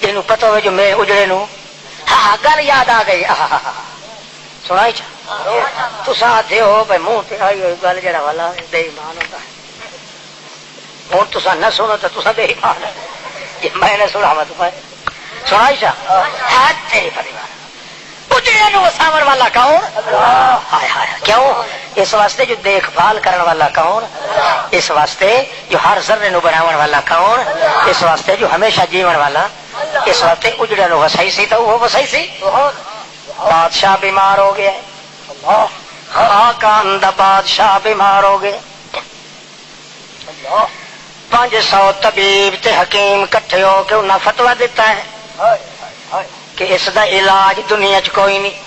جنوں پتہ ہوے جو میں اجڑے نو ہاں گل یاد آ گئی سنائی چا تساں آدھے ہو بھائی منہ تے آئی ہوئی گل جڑا والا بے ایمان ہوتا ہے، ہوں تساں نہ سنو تو تساں بے ایمان جی میں نے سنا میں تمہیں سنائی چا تیری پریوار اجڑے نو وساون والا کون؟ ہائے ہائے کیوں؟ اس واسطے جو دیکھ بھال کرن والا کون؟ اس واسطے جو ہر ذرے نو بناون والا کون؟ اس واسطے جو ہمیشہ جیون والا، اس واسطے اجڑے نو وسائی سی تو وہ وسائی سی۔ بادشاہ بیمار ہو گیا، خاقان دا بادشاہ بیمار ہو گیا، 500 طبیب تے حکیم کٹھے ہو کے انہاں فتویٰ دیتا ہے کہ اس دا علاج دنیا چ کوئی نہیں۔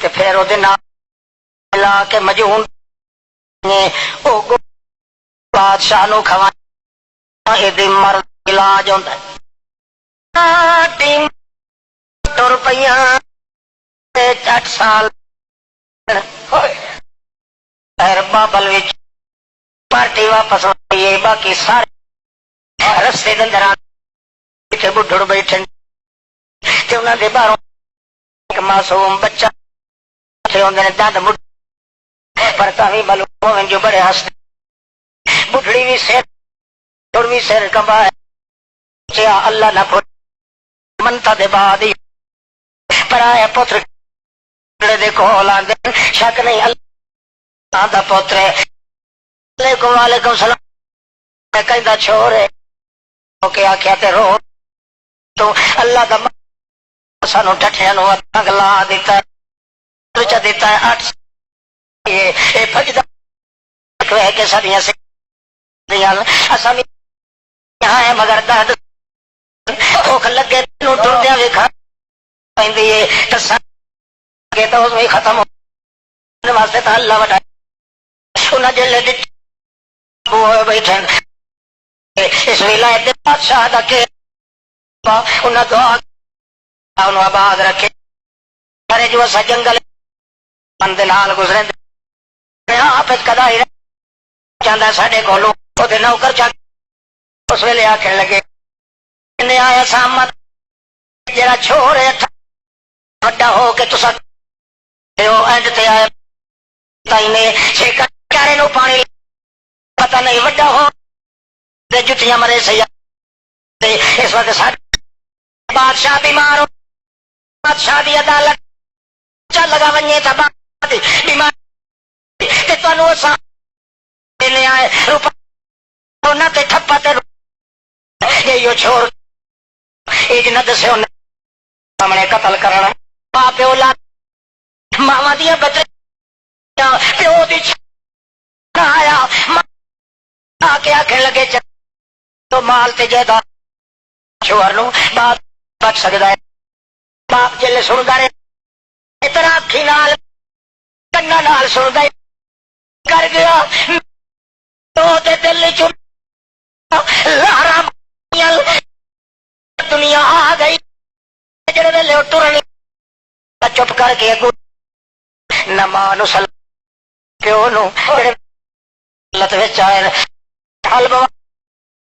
تے پھر وہ لا کے مجہون بادشاہ نو کھوا یہ مرض علاج ہوتا ہے، روپیہ 8 سال بابل پارٹی واپس ہوئی، باقی سارے رستے کے اندر بڈھڑ بیٹھے انہوں نے باہر ایک معصوم بچہ دند مٹ پر تھی معلوم جو بڑے ہستے بڈھڑی بھی سر بھی سر کمبا اللہ نہ منتا دے بعد پرایا پتر دے کول آندے شک نہیں اللہ دا پتر وعلیکم السلام کہندا چھوڑ کے آخیا تے رو تو اللہ دا سانو ڈٹھیاں نو اگ لا دیتا دیتا ہے 8 فجدہ کہ ساڈیاں اساں یہاں ہے مگر درد بھوک لگے ٹردیا بھی کھا پیندی ہے تو اس میں ختم ہونے واسطے تو اللہ وڈا انہاں جلے بیٹھے اس ولایت دے بادشاہ دا کہ انہاں دعا انہوں آباد رکھے سارے جو اسا جنگل بندے نال گزرے آپ کدا ہی چاہتا ساڈے کولوں وہ نوکر چک اس ویلے آخر لگے آیا سامت جرا چھوڑ وڈا ہو کے تسا اینڈ تے آئے چارے نو پانی پتہ نہیں وڈا ہو جتیاں مرے سی اس وقت بادشاہ بیمار ہو بادشاہ دی عدالت چل لگا ونجے تا بیمار تے تانوں سامنے آئے روپا نہ تے ٹھپا تے یہ چھوڑ یہ نہ دسے سامنے قتل کرنا ماں پیو لا ماوا دیا بچے پیو دی آیا آ کے آخر لگے تو مال تے جائیداد شوہر نو بات بچ سکتا ہے باپ جلے سنتا رہے اتنا اکھی نال کنا نال سنتا کر گیا تو دل لہرا دنیا آ گئی جڑے ویلے ٹرنی چپ کر کے نہ ماں نو سل پیو نو لت وچ آئے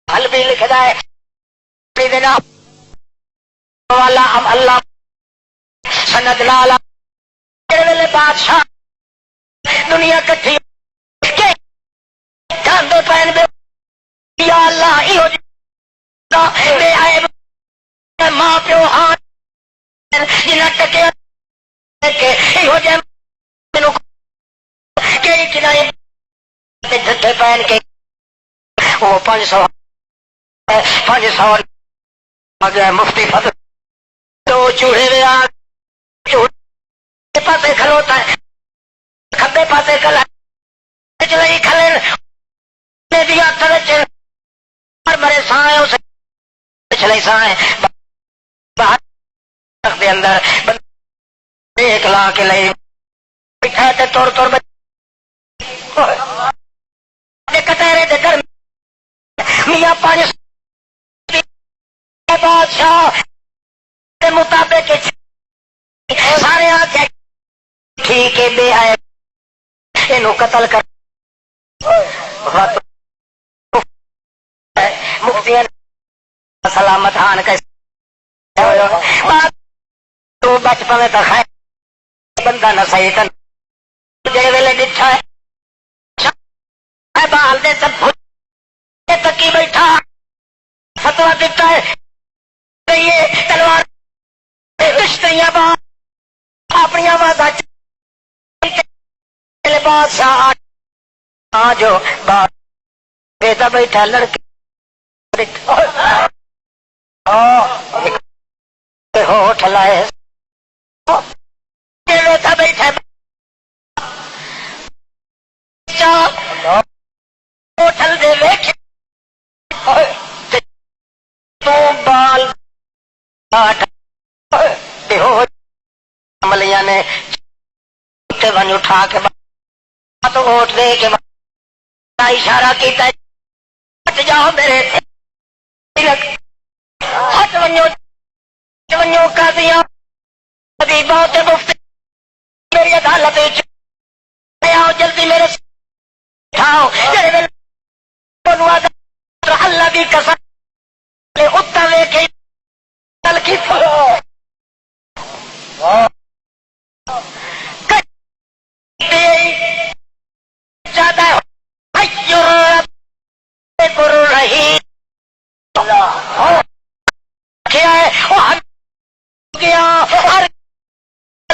حل بھی لکھدا ہے والا ہم اللہ سند لالا جڑے ویلے بادشاہ دنیا کٹھی کاندے پین دے یا اللہ ایو دے آئے ماں پیو ہاتھ جنہ ٹکے کہ ایو جے مینوں کیڑی کنارے تے دھتے پین کے وہ 500 آگے مفتی فضل تو چوڑے میں آگ چوڑے پاسے کھلوتا ہے کھبے پاسے کھلا چلے کھلے چلے سائیں باہر دے اندر ایک لا کے لے بٹھا تے توڑ کٹہرے دے گھر میاں پانچ بادشاہ کے مطابق سارے آکھے ٹھیک ہے بے آئے انہوں قتل کر مفتی سلامت ہان کا تو بچپن تک ہے بندہ نہ صحیح تن جے ویلے ڈٹھا ہے بال دے سب تکی بیٹھا فتوا دیتا ہے یہ تلوار کشتیاں بات اپنی آواز بادشاہ جو بات بیٹا بیٹھا لڑکے ہوٹھ لائے بیٹھا بیٹھا ہوٹل دے بیٹھے تو بال عملیاں نے ون اٹھا کے تو ووٹ دے کے اشارہ کیتا ہٹ جاؤ میرے ہٹ ونجو کا دیا ابھی بہت مفت میری عدالت آؤ جلدی میرے اٹھاؤ اللہ کی قسم اتنا ویکھے کل کی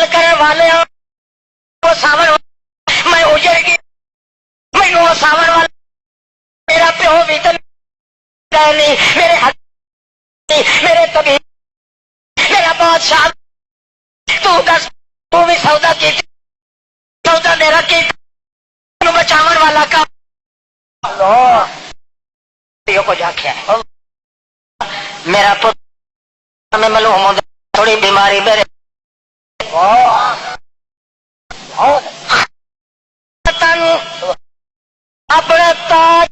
کرنے والے میں اجڑ گئی مینو ساون والا میرا پیو بھی تو نہیں میرے میرے طبی میرا بادشاہ تو بھی سودا کی سودا میرا کی بچاون والا کا کو جا کے میرا پتر میں معلوم ہوں تھوڑی بیماری میرے اپنا تاج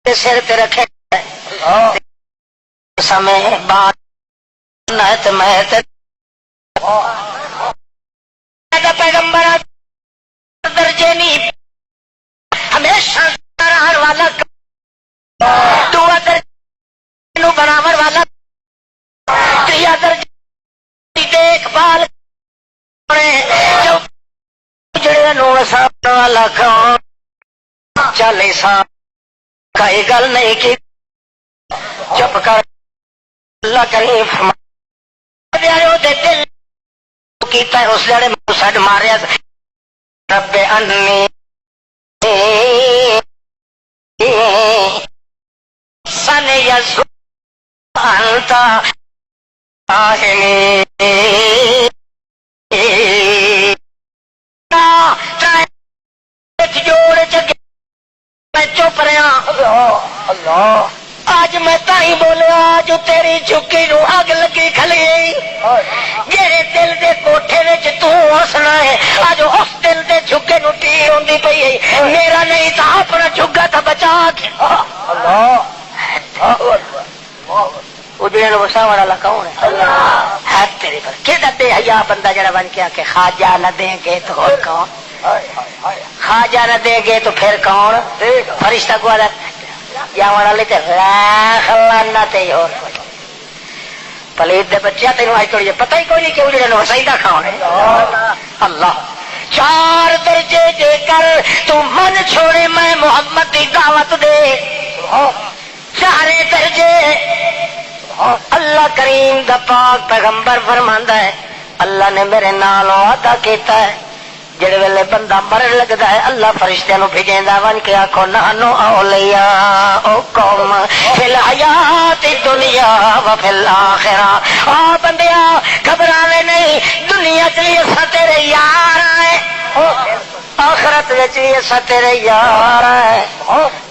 سر پہ رکھے سمے بات میں پیغمبر درجے نہیں ہمیشہ رہن والا دعا درجے برابر والا تریا درجے دیکھ بھال جڑے نو سامنے والا کون چالیس سال کا یہ گل نہیں کی چپ کر اللہ کریم دل کیتا ہے اس جڑے سڈ ماریا رب انی سن یس انت آہنی جوڑ چکے میں چپ رہا آج میں تائی بولیا جو تیری جھکی نو اگ لگی کھلی میرے دل دے کوٹھے وچ تو ہسنا ہے آج اس دل دے جھکے نو ٹی ہوندی پئی ہے میرا نہیں تھا اپنا جھگا تھا بچا کے اجڑے وساوڑ والا کون ہے تیرے پر کہدا بے حیا بندہ جڑا بن کے کہ خواجہ نہ دیں گے تو اور کون خواجہ نہ دیں گے تو پھر کون فرشتہ کو یا والا لیتے خلانا تے اور پلیت دے بچیا تینوں آئی توڑی پتہ ہی کوئی نہیں کہ اجڑے نو وسائیدا کون ہے اللہ چار درجے دے کر تو من چھوڑے میں محمد دی دعوت دے چارے درجے اللہ کریم دا پاک پیغمبر فرماندا ہے اللہ نے میرے نالوں عطا کیتا ہے جڑے ویلے بندہ مرن لگدا ہے اللہ فرشتیاں نو بھیجیندا ون کے آکھو نحنو اولیاء او قوم فی الحیات الدنیا و فی الاخرہ او بندیا گھبراوے نہیں دنیا کے لیے تیرے یار آئے آخرت وچ بھی اسا تیرے یار ہے،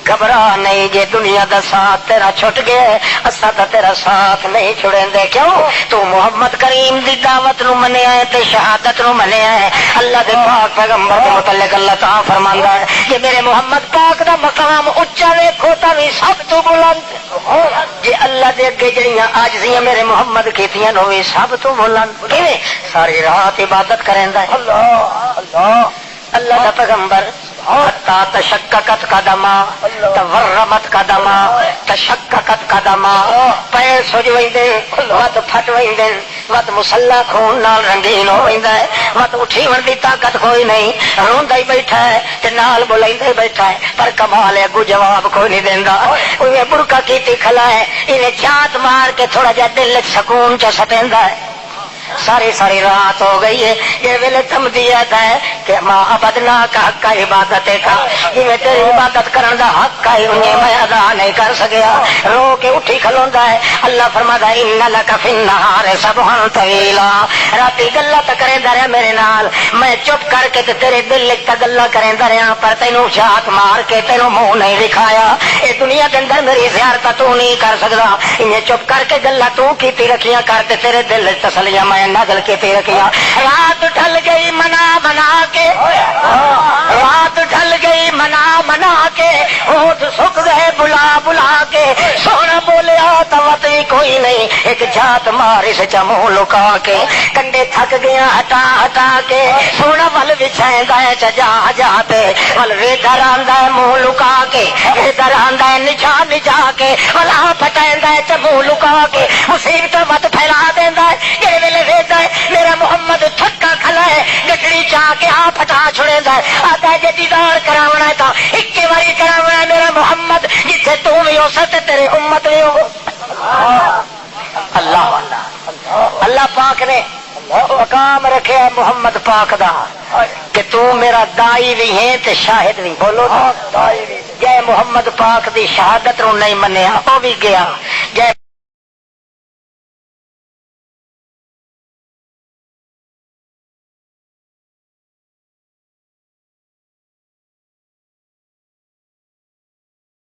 گھبرا نہیں جے دنیا دا ساتھ تیرا چھٹ گیا اسا تا تیرا ساتھ نہیں چھڑیں دے. کیوں؟ تو محمد کریم دی دعوت نو منیا ہے تے شہادت نو منیا ہے. اللہ دے پاک پیغمبر دے متعلق اللہ تعالی فرماندا ہے کہ میرے محمد پاک دا مقام اونچا ویکھو تا وی سب تو بلند. جے اللہ دے اگے جڑیاں عاجزیاں میرے محمد کیتیاں نو وی سب تو بلند. کیویں؟ ساری رات عبادت کریندا ہے. اللہ دا پیغمبر حتی تشککت قدما تورمت قدما تشککت قدما پیر سج ویندے وت پھٹ ویندے وت مسلح خون نال رنگین ہو ویندا ہے وت اٹھی ون دی طاقت کوئی نہیں روندا ہی بیٹھا ہے تے نال بولیندا ہی بیٹھا ہے پر کمال ہے اگوں جواب کوئی نہیں دیندا. اوے برکا کیتی کھلا ہے ایویں جھات مار کے تھوڑا جہا دل وچ سکون چ ستیندا ہے. ساری رات ہو گئی ہے یہ ویلے تم دیا ہے کہ ماں عبدنا کا حق کا عبادت کا جی تیری عبادت کرن دا حق ہے انہیں میں ادا نہیں کر سکیا. رو کے اٹھی کھلوندا ہے. اللہ فرماتا ہے ان لک فی النہار سبحا طویلا. راتی گلا تے کریندا رہیا میرے نال میں چپ کر کے تے تیرے دل وچ گلا کریندا رہیا پر تینوں جھات مار کے تینوں منہ نہیں دکھایا. اے دنیا دے اندر میری زیارت تو نہیں کر سکدا. انہیں چپ کر کے گلا تو کیتی رکھیاں کر تے تیرے دل وچ تسلیاں میں نزل کے پی رکھیا. رات ڈھل گئی منا منا کے رات ڈھل گئی منا منا کے ہونٹ سک گئے بلا بلا کے سونا بولیا توت کوئی نہیں ایک جھات مار اس چمو لکا کے کنڈے تھک گیا ہٹا ہٹا کے سونا ول بچھائندا ہے جا جاتے ول ویدر آندا ہے منہ لکا کے ویدر آندا ہے نچا نچا کے ولا پھٹیندا ہے چمو لکا کے مصیبت مت پھیلا دیندا ہے. یہ ویلے ویدا ہے میرا محمد تھکا کھلا ہے گٹڑی چاہ کے آپ ہٹا چھڑے دا ہے آتا ہے جے دیدار کراونا ہے تا ایک باری کراونا ہے میرا محمد جتھے تو بھی ہو سکتے تیرے امت بھی ہو. اللہ اللہ پاک نے مقام رکھے ہے محمد پاک دا کہ تو میرا دائی بھی ہے تے شاہد بھی. بولو جے محمد پاک دی شہادت نو نہیں منیا او بھی گیا. جے